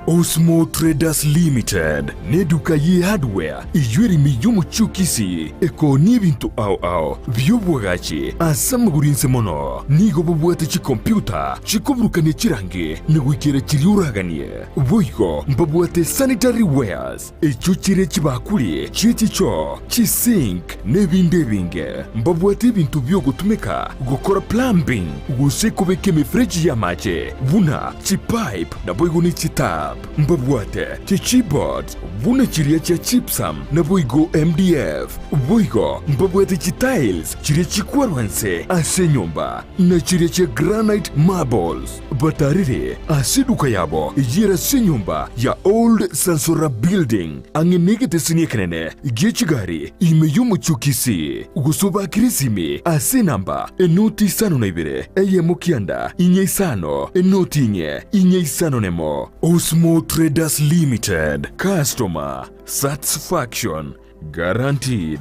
Osmo Traders Limited neduka ye hardware iyuri miyumu chukisi eko nibintu ao byobwagachi asamagurinse mono nigo bobwate chi computer chikobrukane chirange negwikira chiriuraganie boigo mbobwate sanitary wares echuchire chibakuri chichicho chisink nebindebinge mbobwate bintu byo gutumika gukora plumbing gusekobeke mifreji ya mache buna chipipe na boigo ni chitap mbabwate keyboard buna chiria cha chipsam na boigo MDF boigo mbabwate tiles chiria chikwarwanse ase nyumba na chiria cha granite marbles batarire asiduka yabo yira senyumba ya old Sansora building angenegete siniekenene gechigari imeyumu chukisi gusuba kirisimi ase namba enoti sano na ibere mukianda inye sano enoti inye sano nemo Osmo Traders Limited. Customer satisfaction guaranteed.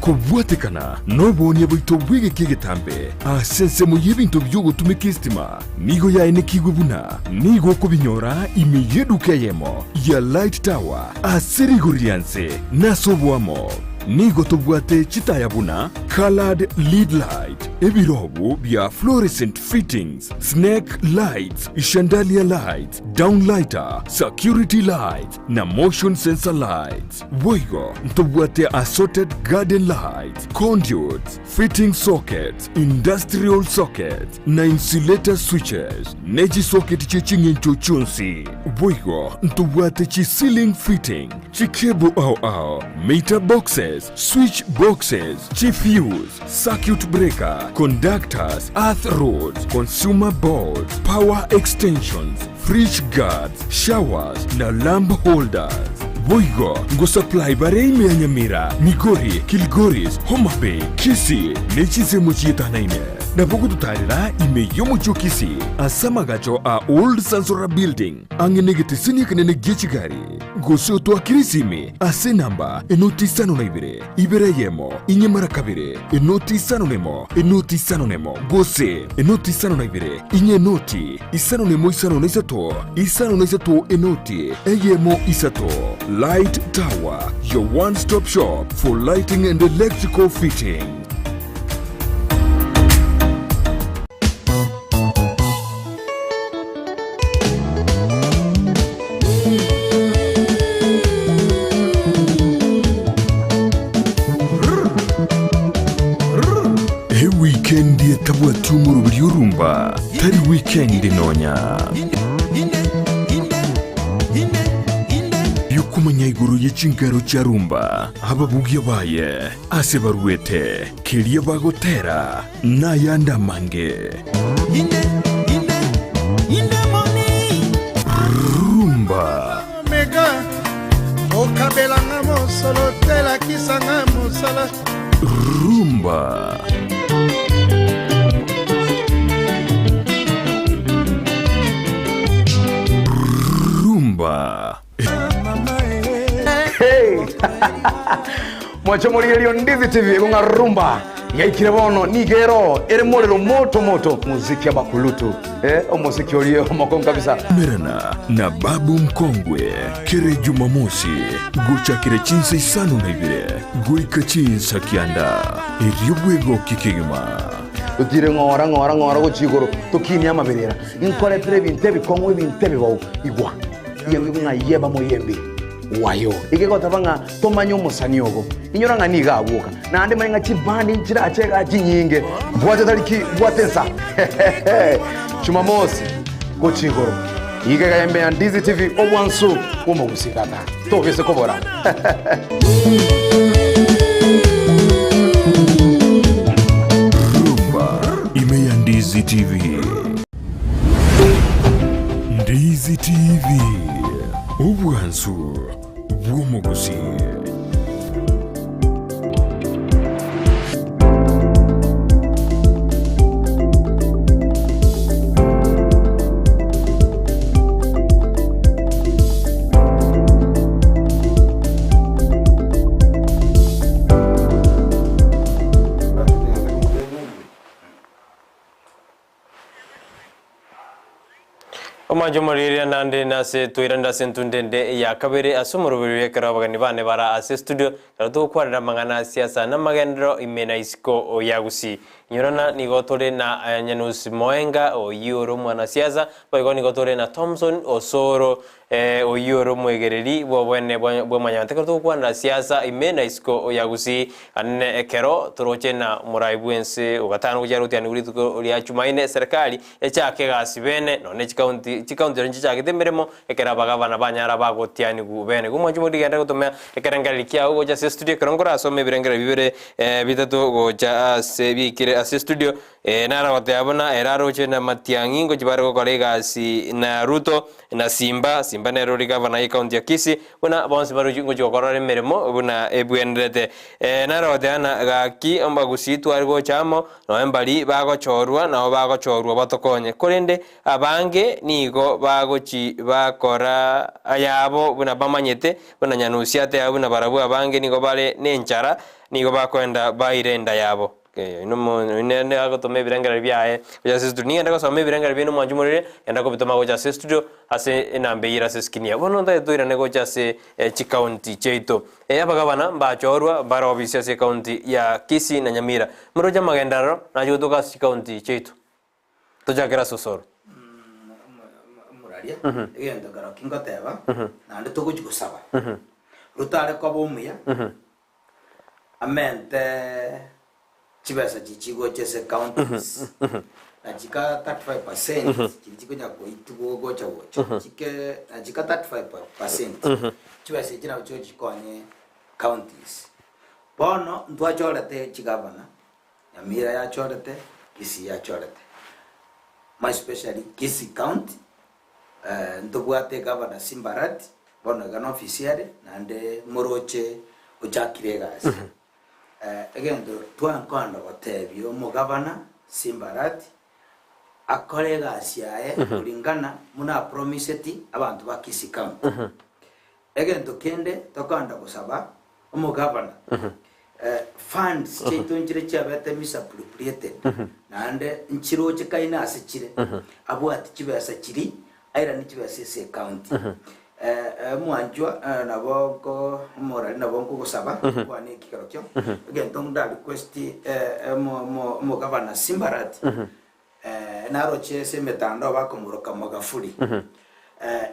Kubwatekana nobonye bwito bwege kigetambe asense mu yibintu byogo tumikistima nigo ya enekigwe buna nigo kubinyora imiyeduka yemo ya light tower asirigurianse nasobwamo nigo tubwate chitaya buna colored lead light ebirobu bya fluorescent fittings snake lights chandelier lights downlighter security lights na motion sensor lights boigo tubwate assorted garden lights conduits fitting sockets industrial sockets na insulator switches neji socket chechingencho chunsi boigo tubwate chi ceiling fitting chi cable ao meter boxes switch boxes chi fuse circuit breaker conductors earth rods consumer boards power extensions fridge guards showers na lamp holders boigo ngo supply bareime ya Nyamira Migori Kilgoris Homa Bay Kisii nechize muchita naime nabugu tutarira ime yomuchukisi asamagacho a Old Sansora Building angenegete sini kanene gechigari gosio twa kirisime ase namba enoti sano na ibere yemo inyemara kabire enoti sano nemo gose enoti sano na inye noti isano nemo isano na isato enoti eyemo isato. Light Tower, your one-stop shop for lighting and electrical fitting. Weekend ya tabua tumuru biliurumba tari weekend nonya yukumanya iguru y'ikingaro cya rumba ababugi baye ase baruete kiriya bagotera n'ayandi amange rumba mega okabelanga mosolo tela kisanga mosala rumba Hey! Mwacho muriyo Ndizi TV kunga rumba yaikire bono nigero ere morero moto muziki ya bakulutu omuziki oliyo makon kabisa merana na babu mkongwe kere Jumamosi gocha kere chinsa isano na ibire goika chinsa kianda eriobwego kikigima utire ngora gochigoro tukini amaberera inkore tere bintebe kongwe bintebe bawo igwa yemwe nga yeba moyembe wayo igegota banga tomanyo musanyogo inyora nga niga abuka na ande manga chibandi nchira achega chinyinge bwate taliki bwatensa Jumamosi gochigoro igega yembe ya Ndizi TV obwansu umugusikata tokese kobora rumba ime ya Ndizi TV. Ndizi TV obwansu bw'omugusi. Omajomoriria nande nase toiranda sentundende ya kabere asumurubiri karabagani bane bara ase studio karatu kwarira mangana siasa na magendro imena isiko oyagusi nyorana nigotore na Nyanus Moenga oyoro mwana siasa bago nigotore na Thompson Osoro oyoro mwegereri bwene bwemanyante karatu kwarira siasa imena isiko oyagusi anne ekero toroche na muraibwense ugatano kujaruti anigurituko oliachumaine serikali echake gasibene none chikaunti nchi chake temberemo ekera bagabana banyara bagotiani gubene gumwanju muri genda gutomya ekerangari kya ugo ja studio kerongora asome birengera bibere bitatu go ja sebikire ase studio nara watayabona eraroche na Matiang'i ngo jibarego kolega si na Ruto na Simba nero rigavana ikaunti ya Kisii una bonse baruji ngo jokorore meremo buna ebuendete nara watayana gaki ambagusitu argo chamo no embali bago chorwa na bago chorwa batokonye korende abange nigo bagochi bakora ayabo buna bamanyete buna nyanusiate abuna barabu abange nigo bale nenchara nigo bakwenda bairenda yabo no nene agotome birengera byaye ya studio ni enda gosome birengera bino mwanjumurire enda ko bitoma goja studio ase enambeira se skinia bono nda toira nego ja se county cheito abagabana mbachorwa baro obisia se county ya Kisii na Nyamira muroja magendaro na jutuka se county cheito tojakera Osoro muraria egenda gara kingoteba na ndo toguji gusaba rutare ko bomuya amente chibasa chichigo chese counties na chika 35% chichigo nyako itugo gocha gocha chike na chika 35% chibasa china chochi konye counties bono ndwa chorete chigavana Nyamira ya chorete Kisii ya chorete my especially Kisii county ndobwate gavana Simbarat bono gana officiale nande moroche ujakire gas again twankwanda batebyo mu governor Simbarati akore gasi yae kulingana muna promiseti abantu ba Kisii County. Egento kende tokanda gusaba umugabana funds chetonjire cyabete misappropriated nande nchiro chikaina asicire abwati kibesa kiri aira ni kibesa se county mwanjwa naboko morali nabonko gusaba kwani kikarokyo egento nda request mo gavana Simbarati naro chese metando bakomuroka magafuri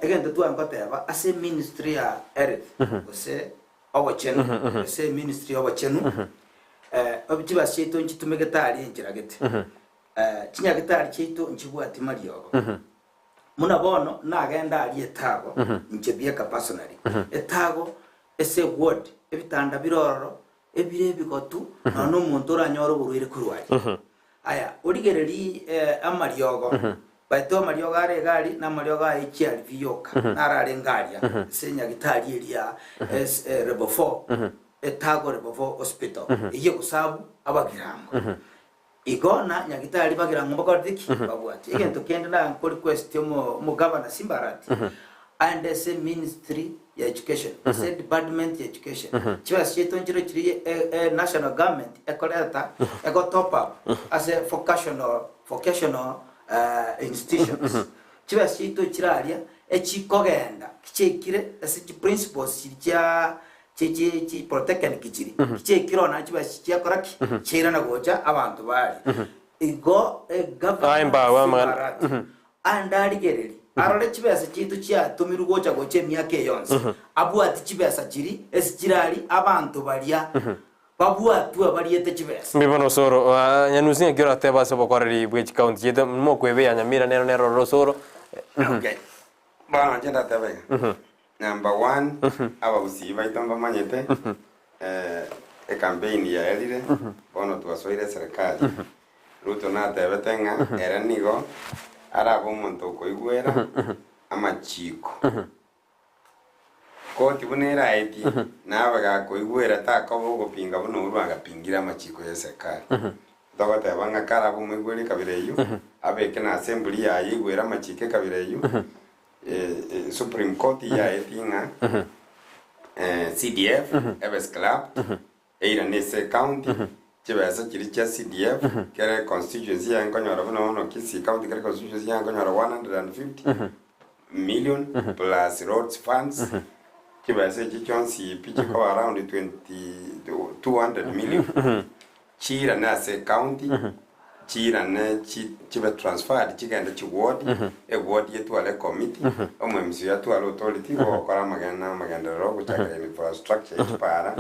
egento tuangoteba ase ministry ya earth ose obachenu ase ministry obachenu obichiba cheto nchitumegitari enchiragete chinyagitari cheto nchibwati mariogo muna bono nagenda ali etago nchebieka personally etago ese word ebitanda biroro ebire bigotu no muntu uranyoro buruire kurwari aya urigereri amariogo baito mariogo are gari na mariogo aichiari viyoka narare ngaria senya gitari eria rebo 4 etago rebo 4 hospital iye kusabu abagiramo igona nyagitari bagirango bakodiki babwati igento kende na ko request mo governor Simbarati and the ministry ya education the department ya education chiwa cheto njiro chiri national government ekoleta ego top up as a vocational institutions chiwa cheto chiraria echikogenda kichekire as principles chi protect kichiri kichekiro na chiwa chiakoraki chira na goja abantu bari igo government andari gereri arole chibesa chitu chia tumirugocha goche myake yonse abwati chibesa chiri esikirali abantu balia babwatu abaliete chibesa mbibono Osoro nyanusinga kira teba sabo koreri bwe county yete mo kwebe ya Nyamira nero Osoro okay bana jenda tebe number 1 aba usiba itomba manyete campaign ya elire bono tuwasoire serikali ruto na tebe tenga era nigo arabo muntu koigwera amachiko koti bunera eti nabaga koigwera takobo gopinga buno urwaga pingira amachiko ya serikali togota banga karabo mwigweri kabireyo abeke na assembly ya igwera amachike kabireyo Supreme Court ya etinga CDF Evans Club eira nese county chibesa kiricha CDF kere constituency ya ngonyora buno Kisii County kere constituency ya ngonyora 150 million plus roads funds chibesa chichonsi pichiko around 200 million chira na se county chira ne chibe transferred chigenda chi ward ward yetu ale committee omwemsi yetu ale authority ko kora maganda ro kuchaka infrastructure chipara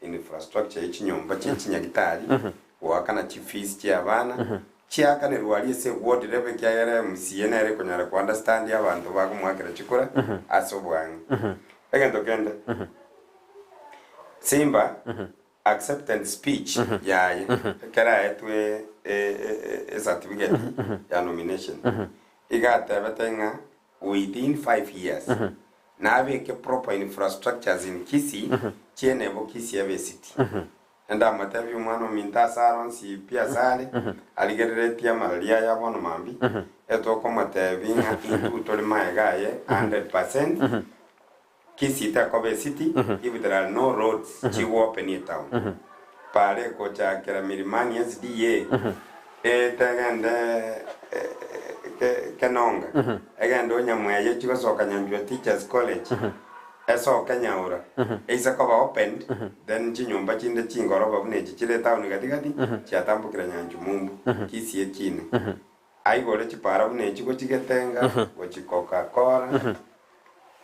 infrastructure ichinyomba chinyagitari wakana chi fees chi abana chiaka ne rwali se ward rebe kyagere msiene ere kunyara ku understand abantu bakumwakira chikora asobwang egendo kende Simba acceptance speech yaye kera etwe certificate ya nomination igata batenga within 5 years na ke proper infrastructures in Kisii chene bo Kisii ave city enda matavi umano minta saron si pia sale aligerere tia malaria ya bono mambi eto ko matavi nga into tole maegaye 100% Kisii ta ko city if there are no roads chi open in town pare ko cha kera milimani SDA etagende kenonga agenda onyamweje chiko soka nyambio teachers college eso kanyaura isa ko opened then chinyumba chinde chingoro babune chile town gatigati chatambukira nyanju mumbu Kisii ekine aigole chipara bune chiko chigetenga go chikoka kora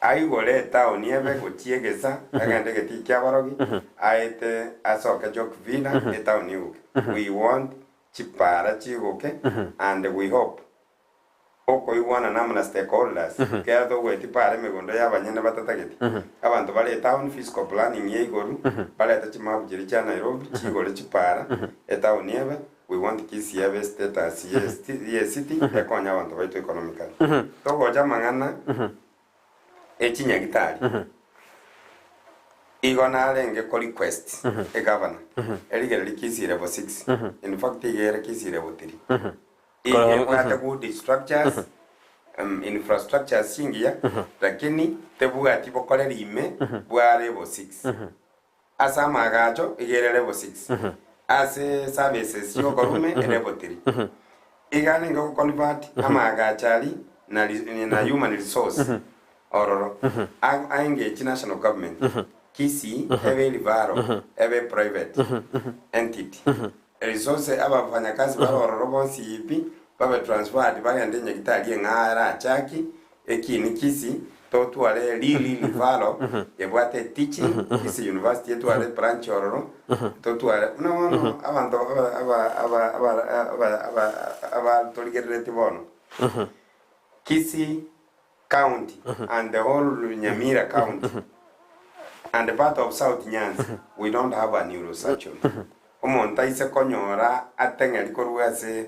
aigole town yebe go chiegesa agenda geti kyabarogi aite asoka jok vina town yuke we want chipara chigoke and we hope oko iwana namna stakeholders kedo weti pare megondo yabanyene batatageti abantu bale town fiscal planning yegoru bale tachimabu jiri cha Nairobi chigole chipara town yebe we want Kisii yebe status yes city ekonya abantu baito economically togo jamangana echinyagitari igona renge ko request e governor eligere likisi level 6 in fact igere kisi level 3 ige kwata good structures infrastructure singia lakini tebuga tipo kole lime bwa level 6 asa magacho igere level 6 ase services yo korume level 3 igane ngo convert amagachali na human resource ororo engage national government kisi ebe livaro ebe private entity resource abafanya kazi baro ororo bonsi ipi baba transferred bali andenya kitali ngara chaki ekini kisi to tuale lili livaro yebwate teaching kisi university tuale branch ororo to tuale no abantu aba toligerete bono kisi county and the whole Nyamira county and the part of South Nyanza we don't have a neurosurgeon omonta ise konyora atengeri korwase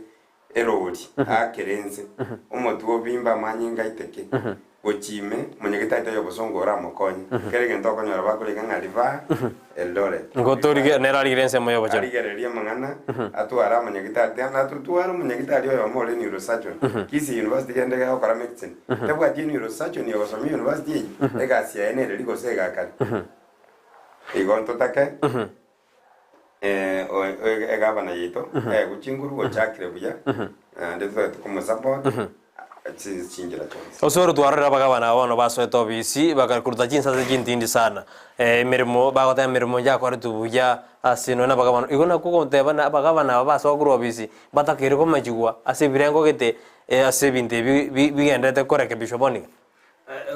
erori akerense omotuo bimba manyinga iteke gochime munyegitaito yo bosongora mokonye kerege ntokonyora bakurega ngaliva Eldoret ngotorige nerarirense moyo bacha arigereria mangana atwara munyegitaito atutwara munyegitaito yo mole neurosurgeon kisi university kendega okora medicine tebwa di neurosurgeon yo somi university egasia ene rigo sega kali igonto take gavana yito guchinguru gochakire buya ndetse tukomo support chingira chonse Osoro twarira bagabana abono basoeto bisi bakakuruta chinsa z'intindi sana mirimo bagota mirimo ya kwari tubuya asino na bagabana igona kuko ntebana bagabana basoguru bisi batakire ko majigwa asibirengo gete asebinte bigendete koreke bishoboni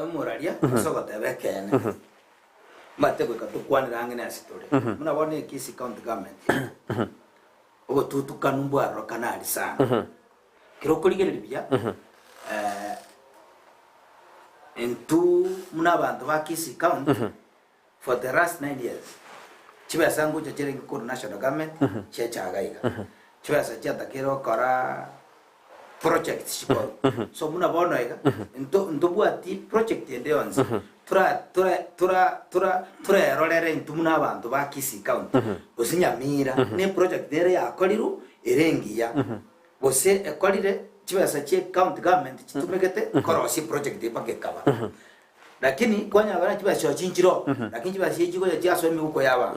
umuraria sogota bekene mate ko tukwanira ngene asitore muna bone kisi county government ogo tutukanumbu aro kanali sana kiro kuligerera bya into muna bantu ba kisi county for the last 9 years chibasa ngo chere ko national government checha gaiga chibasa chata kiro kora project shiko so muna bono ega into buati project ende onse tura rolere into muna bantu ba kisi county osinyamira ne project dere ya koliru erengiya bose ekolire chibasa che county government chitumekete korosi project ipakekaba lakini kwanya bana chibasa chinchiro lakini chibasa chiko ya so emiguko yaba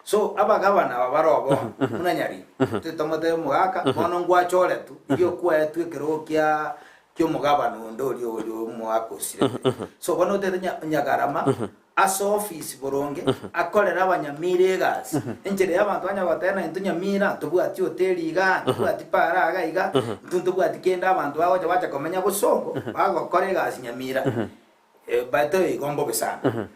so abagabana babarobo munanyari tutomode mugaka kono ngwa chole tu iyo kwa yetu kerokia kyo mugabana ndori oyo mwakosire so bono de nyagarama aso office boronge akolera abanyamire gas enjere y'abantu banyabatena Nyamira tubwati hoteli iga tubwati paraga iga tubwati kenda abantu baje baje komenya busongo bagokore gas Nyamira bato igombo besana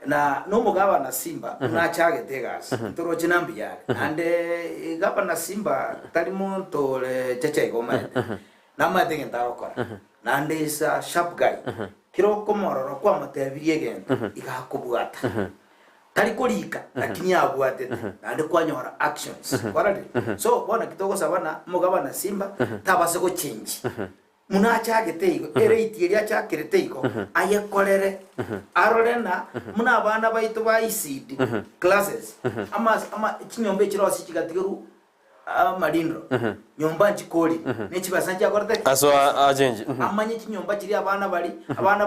na no mugabana Simba na chagete gas turo chinambi yale ande gabana Simba tali muntu le cheche igoma na madenge ndarokora na ande isa sharp guy kiro komororo kwa matebirie gento igakubwata tari kurika lakini abwatete ande kwanyora actions kwarali so bona kitoko sabana mugabana Simba tabase ko change muna chagete igo ere itiria chakirete igo ayekorere arorena muna abana baitu ba ICD classes ama chinyombe chirosi chigatiru Marindro nyomba chikoli nechibasa chakorete aso ajenji amanye chinyomba chiri abana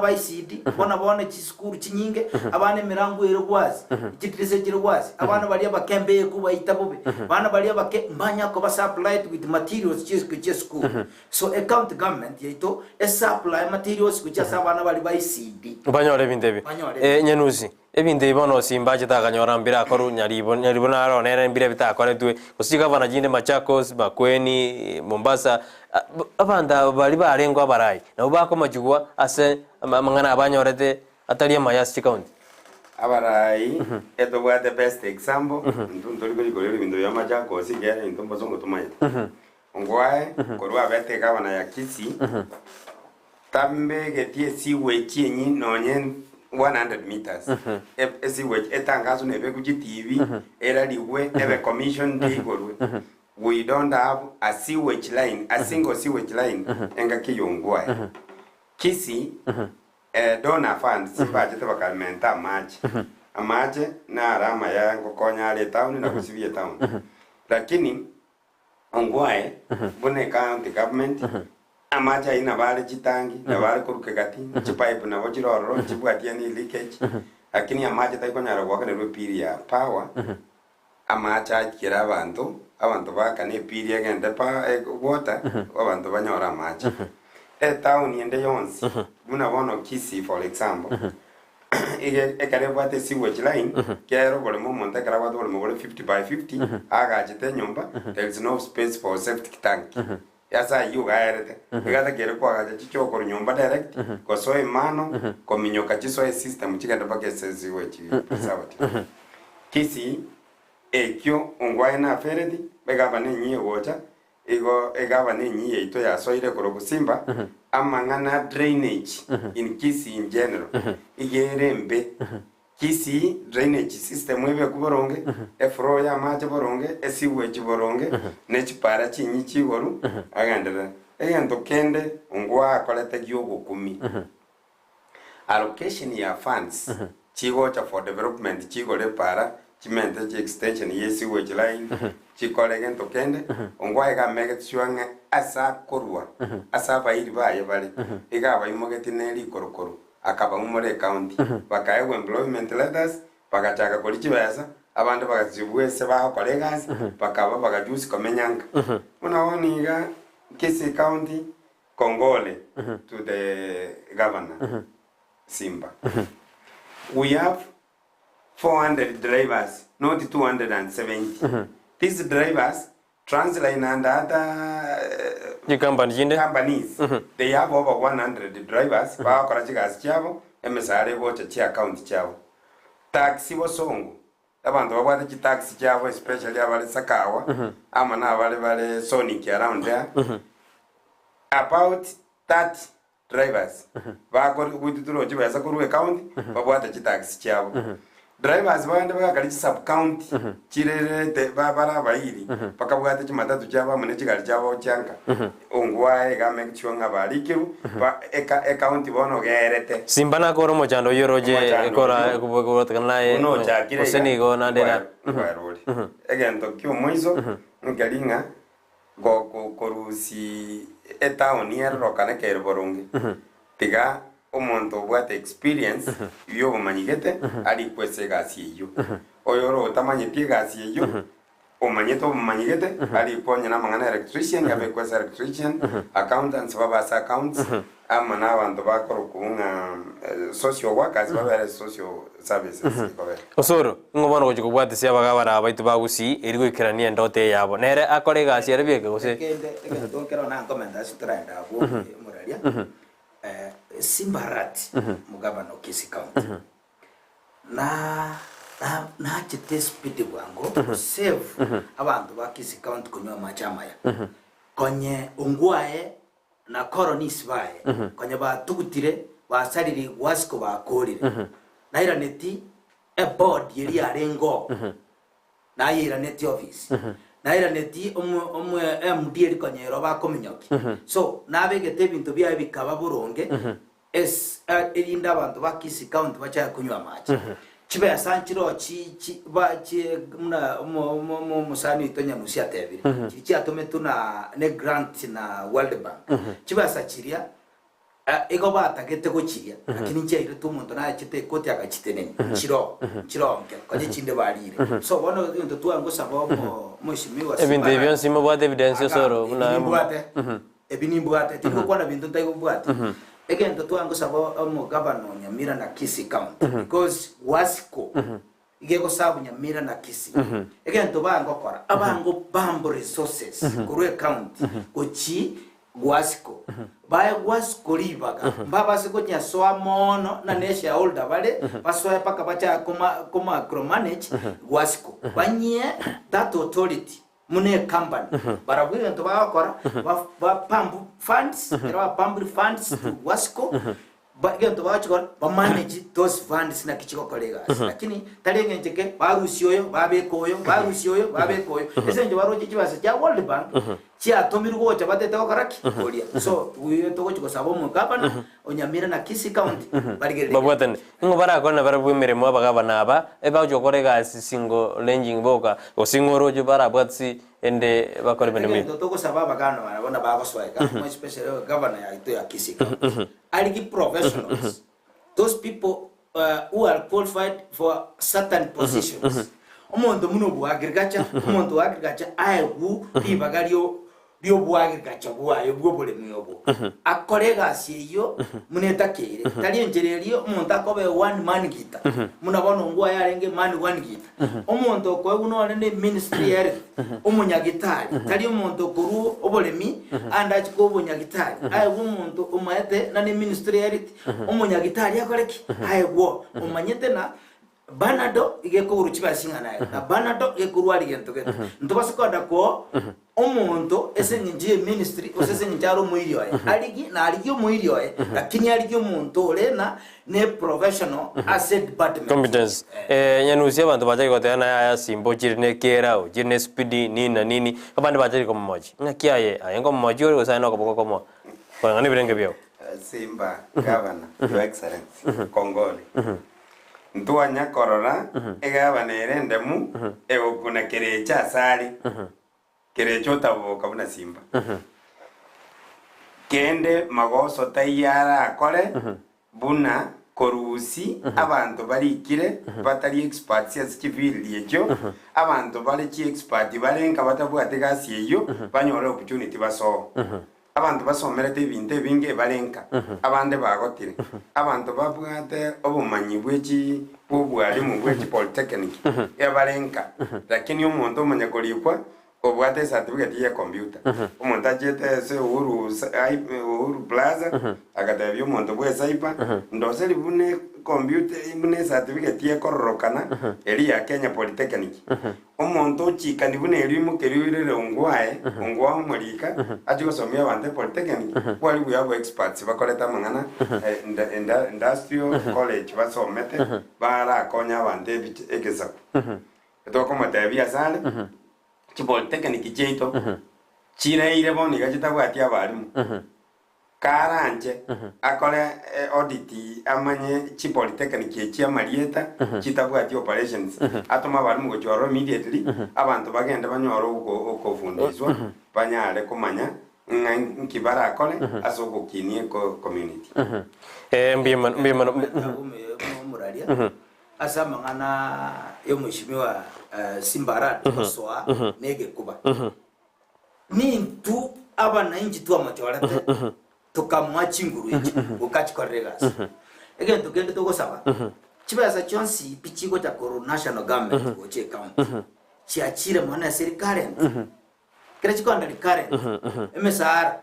ba ICD bona chiskuru chinyinge abana mirango erugwazi chitrise chirugwazi abana bali abakembe kuba itabobe abana bali abake mbanya ko supply with materials chiske school so account government yaito supply materials kuchasa abana bali ba ICD banyore bindebi nyenuzi ebinde ibono Simba chitakanyora mbira koru nyaribona aro nere mbira bitakore tuwe kusika bana jinde Machakos Makweni Mombasa abanda bali barengo abarai na ubako majugwa ase mangana abanyorete atali mayas chikaunti abarai eto bwa the best example nduri kuri bindo ya Machakos igere ntombo zongo tumaye ngwae korwa bete kabana ya kisi tambe getie siwe chienyi nonyen 100 meters sewage etangazo nebe kuji TV era liwe ebe commission digorwe we don't have a sewage line a single sewage line enga kiyongwa kisi donor funds budget bakamenta match amache na arama ya ngokonya ale town na kusibie town lakini ongwae bune county government amacha ina bale chitangi na bale kuruke gati chipipe na wachiroro chibwatia ni leakage lakini amacha taikonyara gwaka ne piri ya power amacha kira abantu baka ne piri agende pa water abantu banyora amacha town yende yonsi buna bono Kisii for example ekare bwate sewage line kero bole monte kara bwate bole 50 by 50 aga jite nyumba there is no space for septic tank yasa yu gaerete igata kere kwa gaje chicho ko nyumba direct ko soe mano ko minyoka chiso system chikenda bake sewage sabati Kisii ekyo ongwae na feredi begaba ne nyi water ego egaba ne nyi ito ya soire ko Busimba amangana drainage in Kisii in general igerembe Kisii drainage system ebe kuboronge efro ya maje boronge sewage boronge ne chipara chinyi chigoru agandera egento kende ongwa akolete gyogo 10 allocation ya funds chigocha for development chigore para chimente extension yesi sewage line chikole gento kende ongwa ega make sure asa korwa asa bairi baye bali ega bayimogeti neli korokoro akaba umore county bakaye employment letters bakachaka kolichi besa abandi bakazibwese baho colleagues bakaba bagajusi komenyanga unaoniga Kisii county Kongole to the governor Simba we have 400 drivers not 270 these drivers translate and other companies they have over 100 drivers ba korachigas chavo emesare gocha chi account chavo taxi bosongo abantu babwate chi taxi chavo especially abale sakawa ama na abale Sonic around there about 30 drivers ba ko kututuro chiba yasa kuruwe county babwate chi taxi chavo drivers bande bakali sub county chirere babara bairi pakabwate chimatatu chaba mune chigali chabo chanka ongwae ga make sure ngabalikiru ba eka county bono gerete Simba na koro mochando yoroje ekora kubotakanaye no chakire osenigo na ndera barori egento kyo moizo ngalinga go korusi town yero kana kero boronge tiga omonto bwate experience yo bamanyigete ari kwese gasi yo oyoro tamanyiti gasi yo omanyeto bamanyigete ari ponya na mangana electrician yabe kwese electrician accountants babasa accounts amana abantu bakoro kunga social workers babere social services babere Osoro ngobono gochiko bwate sia bagabara baitu bagusi erigo ikirania ndote yabo nere akore gasi arabieke gose kende ndokero na commenta sitranda abo muralia Simbarati mugabano Kisii county na chite speed bwango save abantu ba Kisii county kunywa machama ya konye ungwae na coronis bae konye ba tugutire basariri wasiko bakorire na ira neti a board yeri arengo na ira neti office na ira neti MD eri konyero bakominyoki so nabegete bintu bya bikaba buronge erinda abantu ba Kisii county bacha kunywa amachi chibe yasanchiro muna musani itonya musia tebiri chichi atome tuna ne grant na World Bank chibe yasachiria ego batagete gochiria lakini nche ire tumuntu na chite koti akachiteneni chironke koje chinde barire so bono into tuango sabo moshimiwa ebintu ebyo simo bwate evidence Osoro buna ebinimbuate tiko kwana bintu taiko bwate again to tuango sabo mo governor Nyamira na Kisii county because wasiko igeko sabu Nyamira na Kisii again to bango kora abango bambo resources kurwe county gochi wasiko baya wasiko libaga baba siko nya soa mono na nesha older bale basoya paka bacha kuma agro manage wasiko banye that authority mune company barabwira nto bakora ba pump funds era pump funds wasiko gento bachikora ba manage those funds na kichiko kolegas lakini talenge njeke barusioyo babekoyo esenje baroje kibase kya World Bank kya tomirwo cha batete okaraki kolia so uyo togochiko sabo mu gavana onyamira na Kisi County barigere babwatane ngo barakona barabwemeremo abagabana aba ebajo kolegas singo ranging boka osingoroje barabwatsi ende bakore benemi togo saba bagano barabona bagoswaika mo special governor ya ito ya Kisi County aligi professionals those people who are qualified for certain positions omuntu muno bu agriculture omuntu wa agriculture aegu libagario bio bu agriculture bwayo bwo bole myobo akolega siyo muneta kere tali enjererio omuntu akobe one man gita munabona ngwa yarenge man one gita omuntu ko uno ne ministry yere umunyagitari tali omuntu kuru obolemi anda chiko obunyagitari aegu omuntu umayete na ne ministry yere umunyagitari akoreki aegu umanyete na banado igeko uruchiba singana na banado ekurwali gentogeta ntobasikoda ko omuntu esenje ministry osese njaro muiri oye aligi muiri oye lakini aligi omuntu olena ne professional asset department competence nyanusi abantu baje gotena ya simbo jirne kera o jirne speed nini abandi baje ko mmoji ngakiaye ayengo mmoji uri usana ko boko komo kwa ngani birenge byo Simba governor your excellency Kongole ntuanya korora egabana erendemu egokuna kerecha sali kerecho taboka buna Simba kende magoso tayara akore buna korusi abantu barikire batari experts ya civil yejo abantu bari chi expert barenka batabwate gasi yeyo banyora opportunity baso abantu basomerete ibintu binge barenka abande bagotire abantu babwate obumanyi bweki bwali mu bweki polytechnic ya barenka lakini umuntu umunyakolikwa obwate certificate ya computer umuntu ajete se Uhuru Plaza akatabyo umuntu bwe cyber ndose libune computer ibune certificate ya kororokana eri ya Kenya Polytechnic umuntu chikandi bune elimu kerire ongwae mulika ati gosomya abante Polytechnic wali buyabo experts bakoleta mangana industrial college basomete bara konya abante egeza etoko matabia sale Polytechnic cheito chireire boni gachitabwati abarimu karanje akole audit amanye Polytechnic echi amarieta chitabwati operations atoma abarimu gochoro immediately abantu bagenda banyoro uko fundizwa banyare kumanya nkibara akole asogokinie community mbimano muralia asa mangana yo mheshimiwa Simbara Oswa nege kuba ni tu abana inji tu amachorate tukamwa chinguru inji ukachikorregas again tugende tugosaba chibasa chonsi pichigo cha national government goche county chiachire mwana serikali kile chikonda likare MSR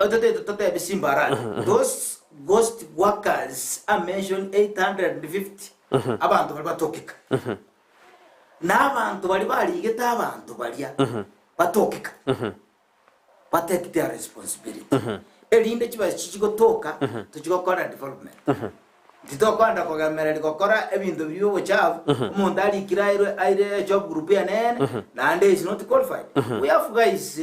otote Simbara those ghost workers are mentioned 850 abantu bali batokeka n'abantu bali baligeta abantu balya batokeka batake their responsibility elinde kibazo kikigotoka tukigokora development titokwanda kogamera likokora ebintu byubo chavu umuntu ali kirairo aire job group ya nene and is not qualified we have guys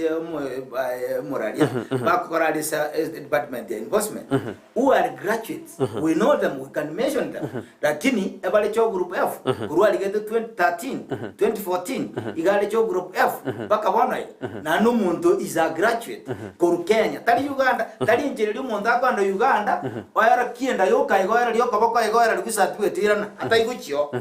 moralia bakora this department investment who are graduates we know them, we can mention them lakini ebale job group F kurwali gete 2013 2014 igale job group F baka bona na no muntu is a graduate koru Kenya tali Uganda tali injiri umuntu akanda Uganda oyara kienda yoka igora kabako egora likisatwe tirana hata iguchyo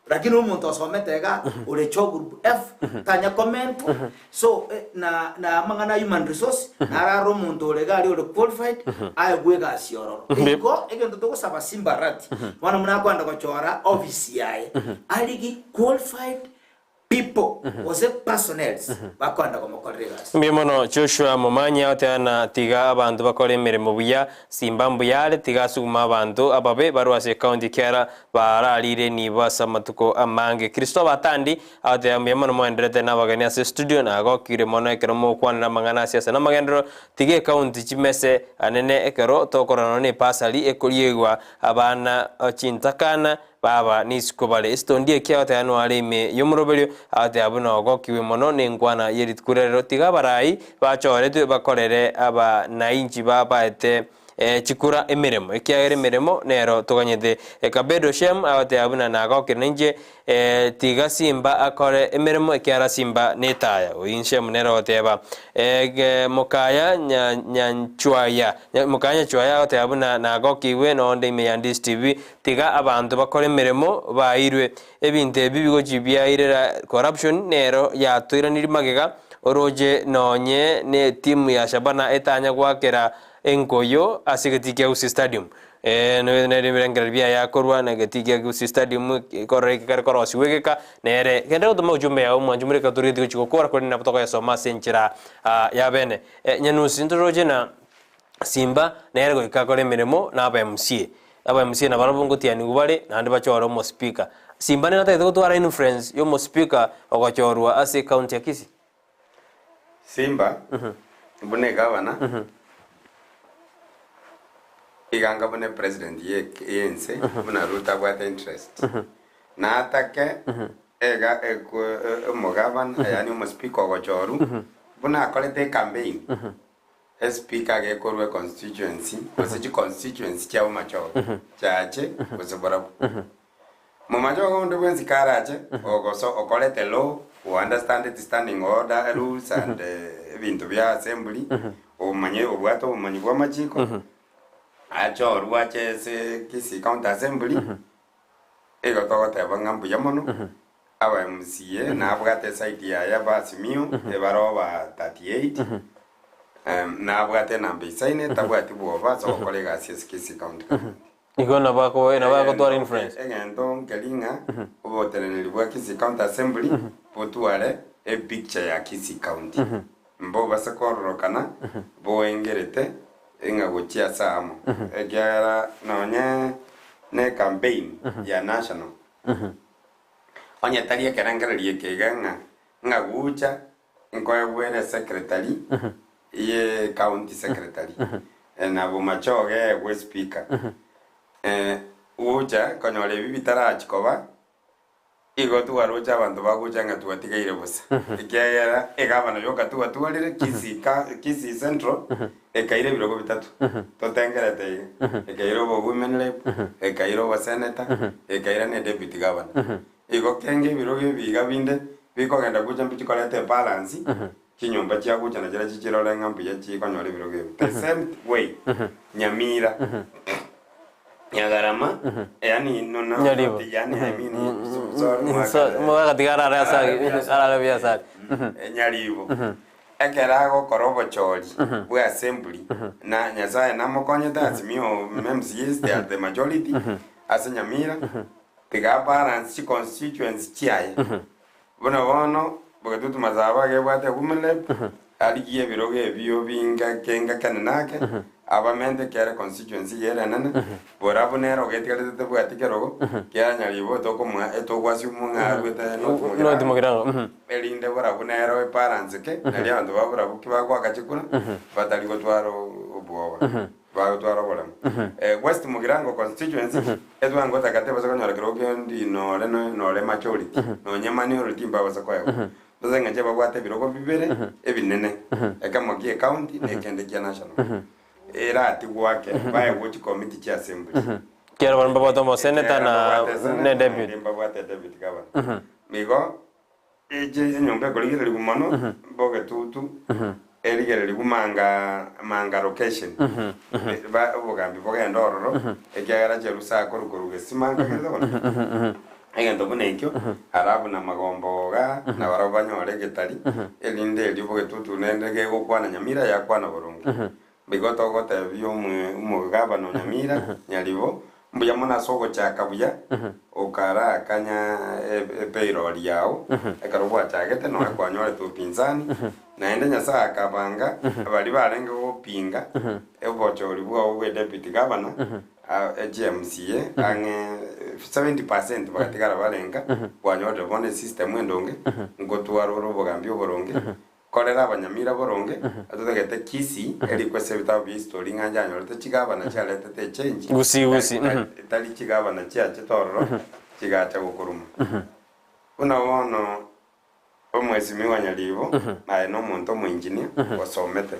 lakini umuntu osometega ule cho group F tanya comment so na mangana human resource nararo umuntu legali ule qualified ayegwega asiororo iko egento toko saba Simbarati mwana muna kwanda kochora office yae aligi qualified people ose personnels bakonda komokorregas mbimono Joshua Momanya oteana tiga abantu bakore emirimo buya simba mbuyare tiga suguma abantu ababe barwase county kera bararire nibasa matuko amange Kristo batandi otea mbimono moenderete nabagania se studio na gokire mono ekero mo kwanira mangana siasa na magendero tige county chimese anene ekero tokorano ne pasali ekoriegwa abana chintakana baba nisiko bale estondia kia tano alime yomroberio ate abuno gokiwe mono nengwana yeritkurero tiga barai bachorete bakorere aba nainji baba ete chikura emiremo ekiagere emiremo nero toganyete kabedo shem ate abuna nago nje tiga simba akore emiremo ekiara simba netaya oinshem nero teba mokaya nyanchwaya mokanya chwaya ate abuna nago kiwe no onde me Ndizi TV tiga abantu bakore emiremo bairwe ebinte bibigo jibia irera corruption nero yatwira nirimagega oroje nonye ne timu ya Shabana etanya gwakera enkoyo asigetikia usi stadium no ne bia ya korwa na getikia usi stadium korre korosi wegeka nere kende utuma ujumbe ya umwanjumire katuridi chikokora kwa nina kutoka ya soma senchira ya bene nyanusi ndoroje na simba nere go ikakore miremo na aba MC na barabungu tiani gubare na andi bachoro mo speaker simba ne nata gutwara influence yo mo speaker ogochorwa ase county ya Kisii Simba bune gavana iganga bune president yense buna ruta kwa interest na atake ega mogavana yani mo speaker ogochoru buna akolete campaign speaker ge korwe constituency oseji constituency cha macho chache osebora mo macho gondo bwenzi karache ogoso okolete law who understand the standing order rules and bintu bya assembly omanye obwato omanyi bwa machiko acho ruache se Kisii county assembly ego togote bangambu yamono aba MCA na abwate site ya yabasimio ebaroba 38 na abwate nambe isaine tabwate bwoba so kolega Kisii county igona bako twara influence egento ngelinga oboteleneli bwa Kisii county assembly potwale a picture ya Kisii county mbo basakororokana boengerete enga gochia samo egara nonye ne campaign ya national onye talia kerangalerie keganga nga gucha nkoye bwere secretary ye county secretary na bo machoge we speaker ucha konyole bibitara chikoba igo tuwarocha abantu bagucha nga tuwatigaire busa ikiagera egabana yoka tuwatwalire Kisii Central ekaire birogo bitatu totengerete ekaire bo women rep ekaire bo senator ekaire ne deputy governor igo kenge birogo biga binde biko genda gucha mbichikolete balance kinyomba chia gucha na jira chichirole ngambu ya chikonyole birogo the same way Nyamira Nyagarama yani no yani I mean mwaga tigara rasa ara biasa nyalivo ekerago korobo chori we assembly na nyazaye namokonye tasimio MCs they are the majority as Nyamira tiga balance constituency chiaye bono bogetutu mazaba ge bwate kumele aligie biroge bio binga kenga kananake abamente kera constituency yera nana borabo nero getikate bwate kerogo kera nyalibo tokomwa etogwasi munga gwete no timogirango elinde borabo nero balance ke nali abantu babura kibagwa kachikuna batali gotwaro obwoba bagotwaro bolam west mugirango constituency edwango takate basakanyora kerogo ndi no le majority no nyamani orotimba basakoya Dozenga jeba bwate birogo bibere ebinene ekamogie county nekendekia national era ati gwake bae wochi committee cha assembly kera bamba botomo senator na ne deputy bwate deputy governor migo eje nyombe koligere ligumano boge tutu eligere ligumanga location ba bogambi boge ndororo ekyagara cherusa korukoruge simanga kedo egento bunekyo arabu na magomboga na barabanyore getari elinde libo getutu nendege gukwana Nyamira yakwana burungu bigoto gote byo umugaba no Nyamira nyalibo mbuya muna sogo chaka buya okara kanya payroll yao ekarobwa chagete no kwanyore tu pinzani naende nyasa akabanga abali barenge gopinga ebochori bwa we deputy governor GMCA ange 70% bagatigara barenga kwanyore bone system endonge ngotwara urubogambi oboronge korera abanyamira boronge atutagete kisi eri kwese bitabu history nganja nyorete chigabana cyalete te change gusi tali chigabana cyache tororo chigacha gukuruma una wono omwezi miwanyalibo naye no muntu mu engineer wasomete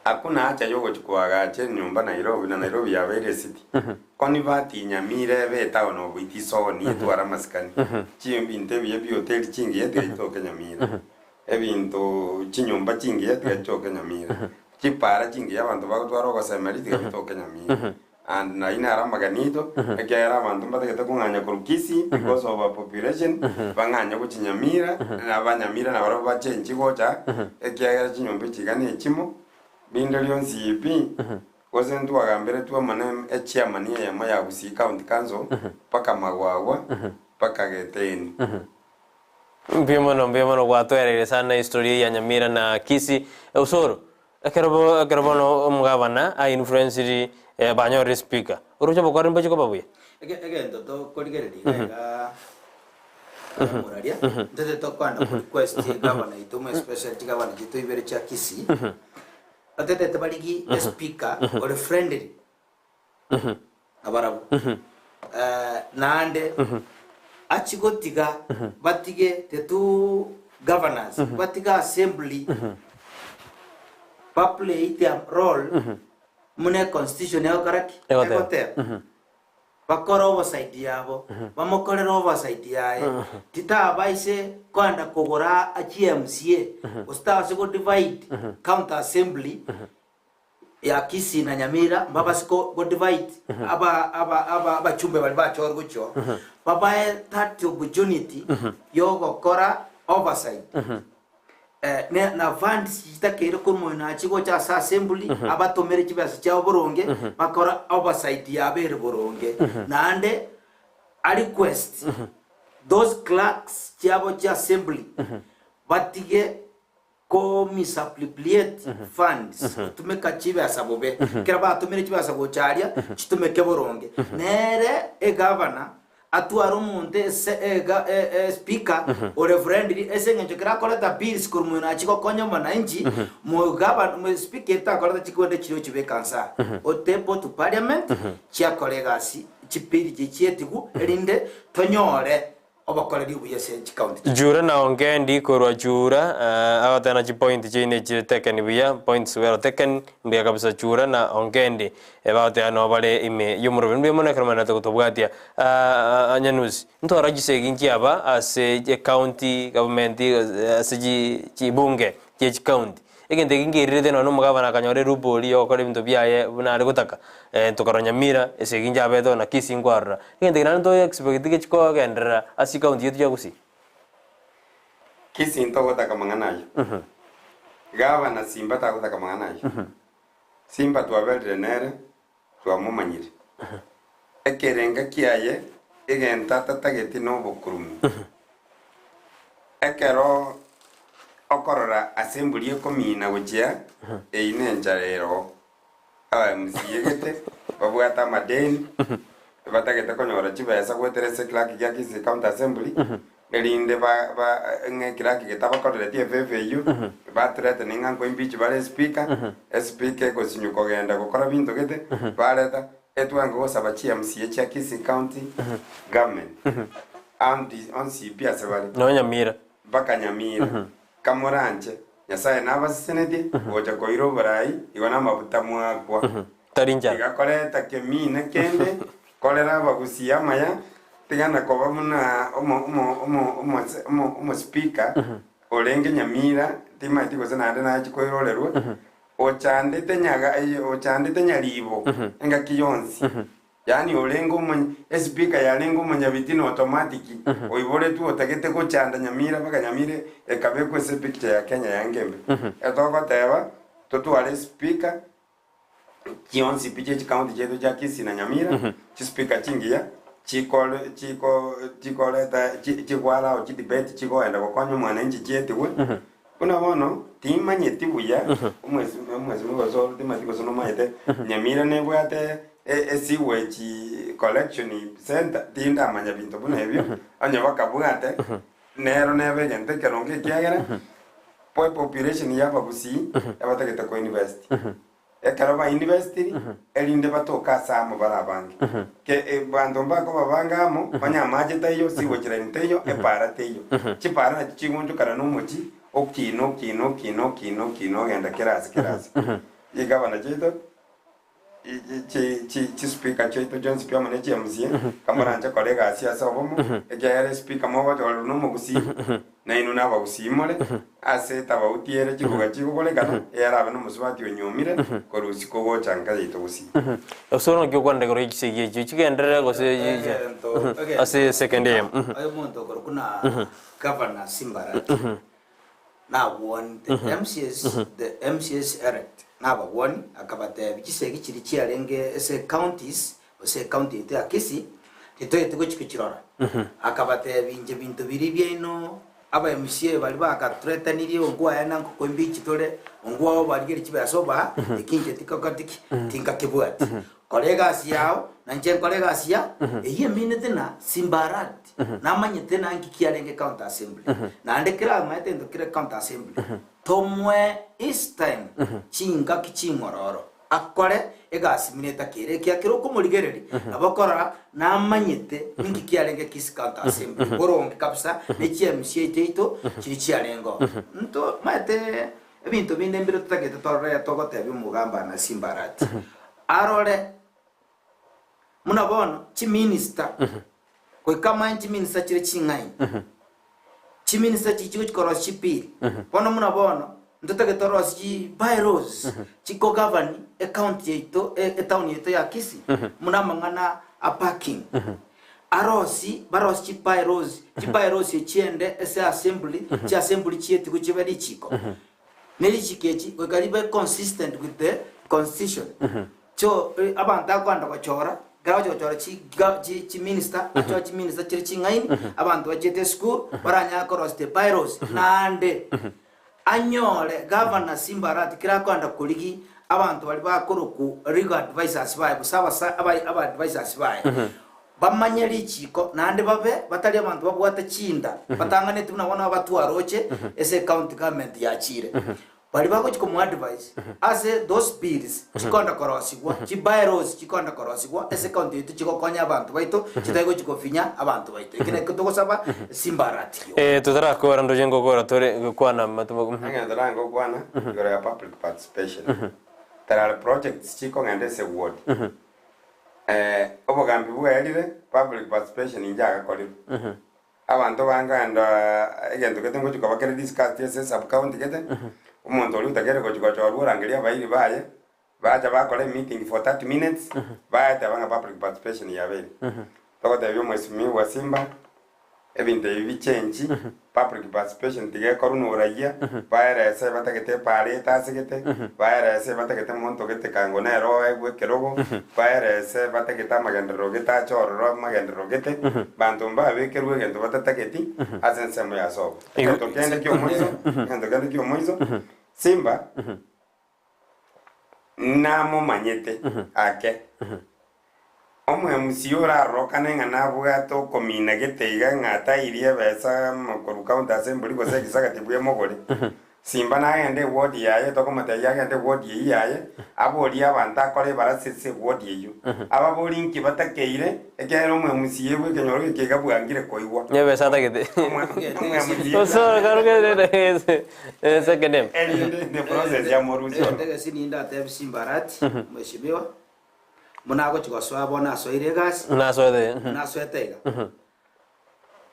akuna acha yogo chikuagache nyumba Nairobi ya Bere City koni bati Nyamira beta ono bitiso ni twara maskani chimbi ntebi bi hotel chingi yete itoke Nyamira ebintu chinyumba chingi yete itoke Nyamira chipara chingi yabantu bagutwara ogosemeri itoke Nyamira and na ina ramaganito ekera abantu mbategete kunganya kurukisi because of a population banganya ku Nyamira na abanyamira na baro bachenji gocha ekera chinyumba chigane chimo bindo lyonsi ipi wazentu wagambere tuwa manem chairman ya maya gusi county council paka magwagwa paka geteni mbiemono gwatwerere sana historia ya Nyamira na Kisi Osoro akerobo no mugabana a influence banyore speaker urucho bokore mbacho ko babuye again to koligereri ga moraria ndete to kwanda request governor itume special governor jitu ibere cha Kisi atete tabaligi speaker or friendly abarabu nande achigotiga batige tetu governors batiga assembly play their role mune constitution ya karaki ekote bakora oversight yabo bamokorera oversight yae tita baise kwanda kogora a GMCA ustase go divide county assembly ya Kisi na Nyamira baba siko go divide aba chumbe bali bachor gucho baba that opportunity yogo kora oversight na funds chitakere ko na chigo cha assembly abatomere kibasa cha boronge bakora oversight ya bere boronge nande a request those clerks chabo cha assembly batige ko misappropriate funds tumeka chibasa bobe kera batomere kibasa go charia chitumeke boronge nere governor atuaro munde speaker or friendly esengenjo kira koleta bills kurumuna chiko konyo mananji mugaba mu speaker ta koleta chikwende chiro chibe kansa otepo to parliament chia kolegasi chipiri chietigu erinde tonyore obakoreri ubuyese county jura na ongendi korwa jura agatana chi point chine chi taken buya points were taken mbiya kabisa jura na ongendi ebate no bale ime yumuru mbiya mona krama na tokotobwatia anyanusi ntora gisegi aba as a county government as chi bunge chi county egende ngirire no mugabana kanyore ruboli okore bintu byaye bunare gutaka tukaro Nyamira eseginja abeto na Kisi ngwarra egende nando expect gechiko gendera asi county yetu yagusi Kisi nto gutaka manganayo gavana Simba ta gutaka manganayo Simba twabere nere twamumanyire ekerenga kiaye egenta tatageti no bukurumi ekero okorora assembly ekomina gujia einenjarero msiyegete babwata madeni batagete konyora chibesa gweterese clerk ya Kisi county assembly elinde ba nge clerk getaba korere TFFU batrete ninga ko imbichi bare speaker speaker ko sinyuko genda gukora bintu gete bareta etwango gosaba GMCA cha Kisi county government on CP asabali no Nyamira baka Nyamira kamoranje nyasaye n'abasenedi boja koiro barai igona mabuta mwakwa tarinja igakoreta kemine kende kolera bagusia maya tigana koba muna omo speaker olenge Nyamira timati gozana na chikoiro lerwa ochandete nyalibo enga kiyonsi yani olengo mun speaker ya lengo munya bitino automatic oibore tu otagete ko chanda Nyamira baka Nyamire ekabe ko se picture ya Kenya yangembe etoko teba to tu ale speaker kionsi piche county chetu cha Kisii na Nyamira chispika chingia chikwala o chidebate chikoenda kokonya mwananchi chetu kuna bono timanyeti buya umwezi Osoro timati kosono maite Nyamira ne bwate sewage collection center tinda manya bintu buna ebyo anya bakabwate nero nebe gente keronge kiagera population yaba Gusii abategeta ko university ekaraba university elinde batoka samo barabangi ke bando mbako babangamo banyamaje tayo siwojira nteyo epara teyo chipara chigundu kana nomuchi okino genda kirasi igabana cheto chi speaker cheto John speaker mane chemsie kamaranja kolega siasa obomo egere speaker mo wajolo no Gusii na ino na Gusii mole ase taba utiere chikuga chikugole kana era bano musubati onyomire korusi kogo changa yito Gusii Osoro kyo kwande koro ikisege chigendera gose ase second year ayo monto koro kuna governor Simbarati na won the MCS erect na ba won akabate bikisege kiri chiarenge ese counties ose county ya Kisii tito gochikirora akabate bintu biri byeno aba MCA bali bakatretaniriye ongwa yana ko mbichi tole ongwa bali kibya soba ikinje tikakatiki tinga kibwati kolegasi yao na nje kolegasi ya eyi minute na Simbarati na manyete na nkikiarenge county assembly na ndekira maite ndokire county assembly tomwe is time chinga kichingororo akore egasi mineta kire kya kiroko murigereri abakora na manyete nkikiarenge kisi county assembly boronge kabisa ne MCA teito kirichiarengo nto maite ebintu binde mbiro tutagete torre togote bimugamba na Simbarati arore muna bono chi minister ko kama chi minister chire chingai chi minister chi chikoro chipiri bono muna bono ndotage toros chi bylaws chi ko govern account yeto town yeto ya Kisii muna mangana a parking arosi baros chi bylaws chiende ese assembly chietu kuchibari chiko neli chikechi ko karibe consistent with the constitution cho abanta kwanda bachora garajo chora chi minister acho chi minister chiri chingaini abantu bachete school baranya cross the bylaws nande anyole governor Simbarati kira kwanda kuligi abantu bali bakoro ku legal advisors bae busaba aba advisors bae bamanyeri chiko nande babe batali abantu babwata chinda batangane tunabona batu aroche ese county government ya chire bali bako chiko mu advice ase those bills chikonda korosigwa chibylaws chikonda korosigwa ese county yetu chiko konya abantu baito chitaiko chiko finya abantu baito ikine kutokosaba Simbarati tutara ko rando jengo ko ratore kwana matumo ngandara ngo kwana yore ya public participation there are projects chiko ngande se ward obogambi bwelire public participation injaga koli abantu banganda egento ketengo chiko bakere discuss ese sub county kete umuntu oli utakere ko chiko chorwarangelia bairi baye bacha bakole meeting for 30 minutes baye tabanga public participation yabere tokote byo mwesimi wa Simba ebinte bichenji public participation tige koruno uraya baere se batakete pare tasigete baere se batakete monto kete kango nero egwe kerogo baere se bataketa magendero geta chorro magendero gete bantumba bekerwe gento batataketi asense mo yaso to kende kyo moizo Simba namo manyete ake omwe musiora roka nenga nabwato komina geteiga ngata irie besa mukuru county assembly ko se kisaka tibwe mogole Simba na ende ward yaye to komata yaye ende ward yaye abori abantu akore barasese ward yeyo ababori nki batakeire ekero omwe musiyebwe kenyoro kega bwangire koigwa nyebe sata gete Osoro karugere second name the process ya moruzo ndege sininda ate Simbarati mheshimiwa munago chigoswa bona soire gas nasoetega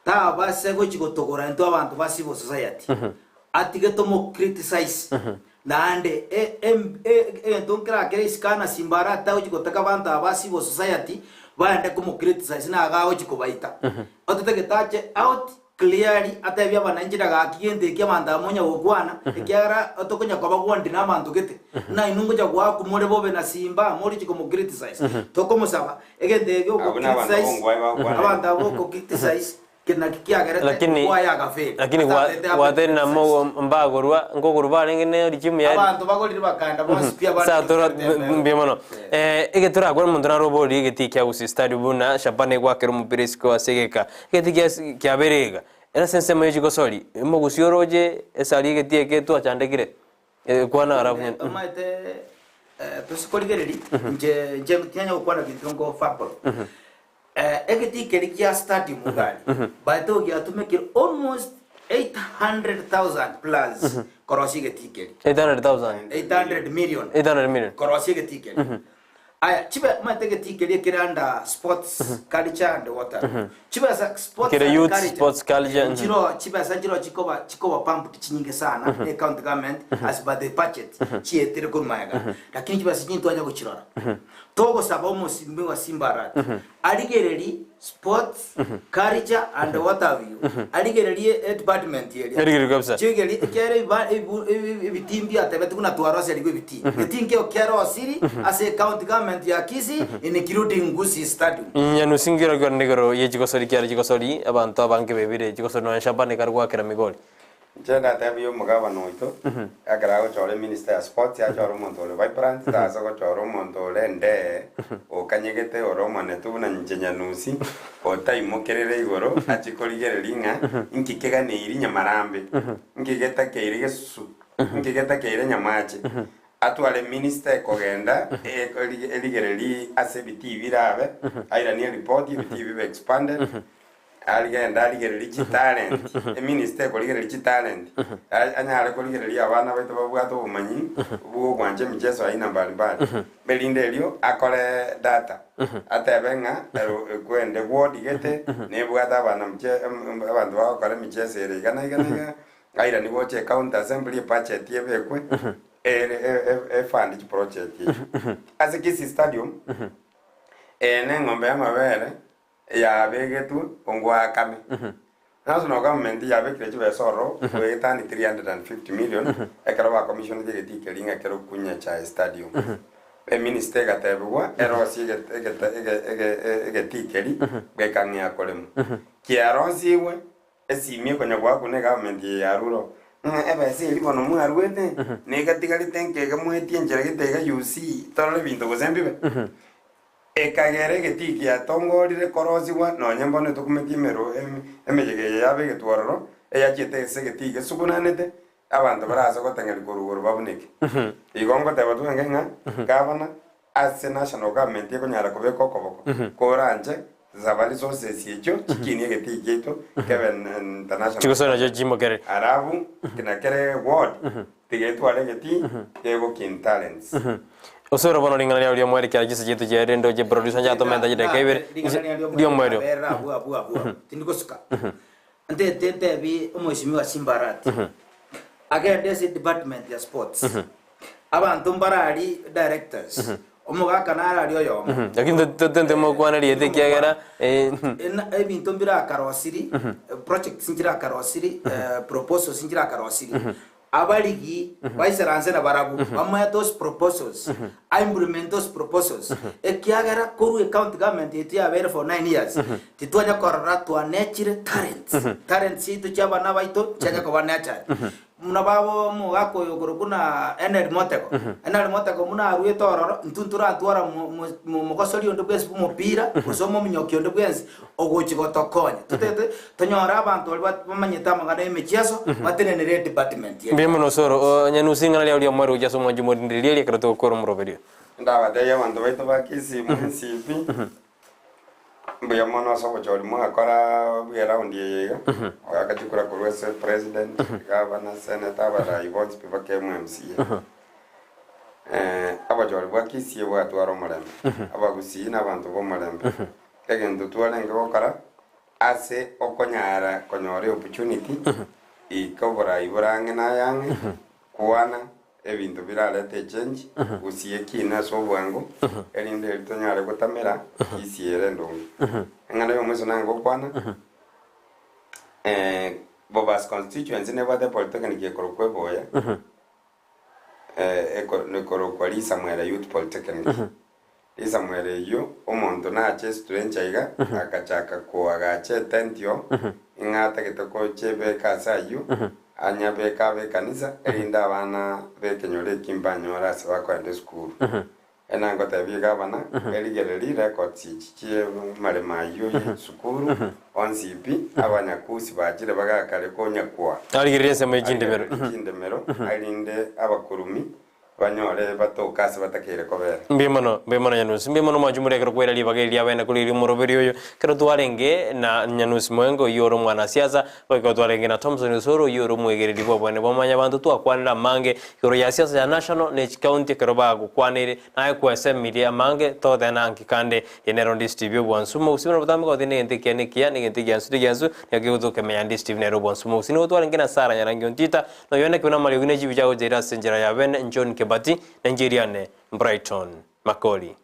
ta base go chigotogora into abantu ba civil society atige tomo criticize nande ntonkira kere iskana Simbarati ta chigotaka abantu ba civil society baende como criticize na agago chikobaita ototege tache out clearly atebia bananchi daga kigende kia manda monya gokwana ikiara otokonya kwa bagwandi na mantu gete na inungo ja kwa kumure bobe na simba muri chiko mo criticize tokomo saba egende go criticize abanda bo criticize kina kiagerete lakini watena mo mbagorwa ngogorwa rengene richimu ya abantu bagorira bakanda bo spia bana satora mbimono egetura gwa muntu na robori egetikya usi stadium buna shapane gwa kero mupirisiko asegeka egetikya kyaberega era sense mo yiko sori mo gusioroje esali egetieke tu achandekire kwana arabu amaite tusikoligereri nje mutianya gukwana bintongo fapol egetikeri kya stadium gari baito gyatumekira almost 800,000 plus korosi getikeri 800 million korosi getikeri aya chibe matege tikeri kiranda sports culture and water chibe sa sports kire youth sports culture chibe sa chikoba pump chinyinge sana e county government as by the budget chietire kurmayaga lakini chibe sa nyintu anya guchirora togo sababu musimbe wa simbarat aligereri sports culture and water view aligereri department yeli aligeri kabisa chigeri kere bitimbi atebetu kuna tuarose aligwe biti bitinge okero asiri ase county government ya Kisi inikirudi ngusi stadium nyanu singira gwa negoro ye jigosori kyari jigosori abantu abange bebire jigosori no shambane karwa kera migoli jenda tabiyo mugabano ito agarago chore minister of sports ya choro montole vibrant tazo go choro montole nde o kanyegete oro mane tuna njenyanusi o taimokerere igoro achikoligerera inga inkikega ne iri nyamarambe nkigeta keire gesu nkigeta keire nyamache atwale minister kogenda eligereri asebiti birabe aira ni report ibiti bibe expanded aligenda aligereri talent minister koligereri talent anyale koligereri abana baito babwato umanyi bwo gwanje michezo aina mbalimbali belinde elio akole data atebenga kwende ward gete ne bwata abana abantu bakole michezo ere igana aira ni boche county assembly budget yebekwe fund project as a Kisi stadium ne ngombe ya mabere ya begetu ongwa kame national government ya bekire chibe Osoro wetani 350 million ekero ba commission de tikelinga kero kunya cha stadium minister gatebwa erosi ege tikeli bekanya kolemu kiarosi we esimie konya kwa kune government ya ruro ebe si libo no mwarwete ne gatigari tenke ga mweti njere gitega yusi tole bintu gozembibe ekagere getiki ya tongorire korosiwa no nyambone tukumeti mero emejege yabe getwaroro eyachete segeti gesukunanete abantu baraza gotengera korugoro babuneke igongo tebatu ngenga gavana as national government yekonyara kubeko koboko koranje zabali sources yecho chikini getiki yeto Kevin international chikosona jo jimo kere arabu kinakere ward tigetwale geti yego kin talents Osoro bono lingana lya mwere kya gise jitu je rendo je producer njato menda je kebe dio mwere abu tindikosuka ante bi umweshimiwa Simbarat again this department ya sports abantu mbarari directors omuga kanara ryo yo lakini tende mo kwana liete kyagera ebintu mbira karosiri project singira karosiri proposal singira karosiri abaligi baiseranse na barabu bamaya those proposals I implement those proposals ekiagera koru county government yetu ya bere for 9 years titwanya korora twa nature talents itu chaba na baito chanya ko nature muna babo mu gako yogoro kuna ened moteko muna aruye tororo ntuntura atwara mu kosori ondo bwese mupira usomo minyoki ondo bwese ogochi gotokonya tutete tonyora abantu bamanyeta magana emechezo matenenere department ye bimo Osoro nyanusinga lya mwere ujaso mwanju modindiriye krato koro muroberio ndawa daya bantu baito bakisi munisipi mbuya mono so bojori mu akora bwe round yega akachukura kurwese president governor senator bara votes pe bake MCA abajori bakisi watu waro mulembe abagusi na bantu bo mulembe kagendo twalenge okara ase okonyara konyore opportunity ikobora iburange na yange kuana ebintu biralete change usiye kina so bwangu elinde tonyare gutamera isiere ndongo ngana yo mweso nango kwana Bobas constituency ne bade polytechnic ekorokwe boya ekorokwa Lisa Mwere Youth Polytechnic Lisa Mwere yo omonto na ache student chaiga akachaka ko agache tentio ingata kitoko chebe kasayu anya beka be kanisa erinda bana bekenyore kimbanyora se bakwende school enango tabiga bana eligereri record chichie maremayo sukuru onsipi abanyakusi bajire bagakare konya kwa aligirese mu jindemero alinde abakurumi banyore batokase batakere kobera mbimono nyanusi mbimono majumure kero kwera libageli abene kuliri muroberi oyo kero twarenge na nyanusi mwengo yoro mwana siasa bako twarenge na Thompson Osoro yoro mwegereri bobone bomanya bantu twakwanira mange kero ya siasa ya national ne county kero bago kwanire na ku SM media mange to dena ankikande yenero distribute bwansumo usibona butambe ko dine ntike ne kia ne ntike yansu digansu yagiuto kemenya distribute nero bwansumo usino twarenge na sara nyarangi ontita no yone kuna mali ugine jibijago jera senjera ya ben John Kebati Nigeria ne Brighton Makoli.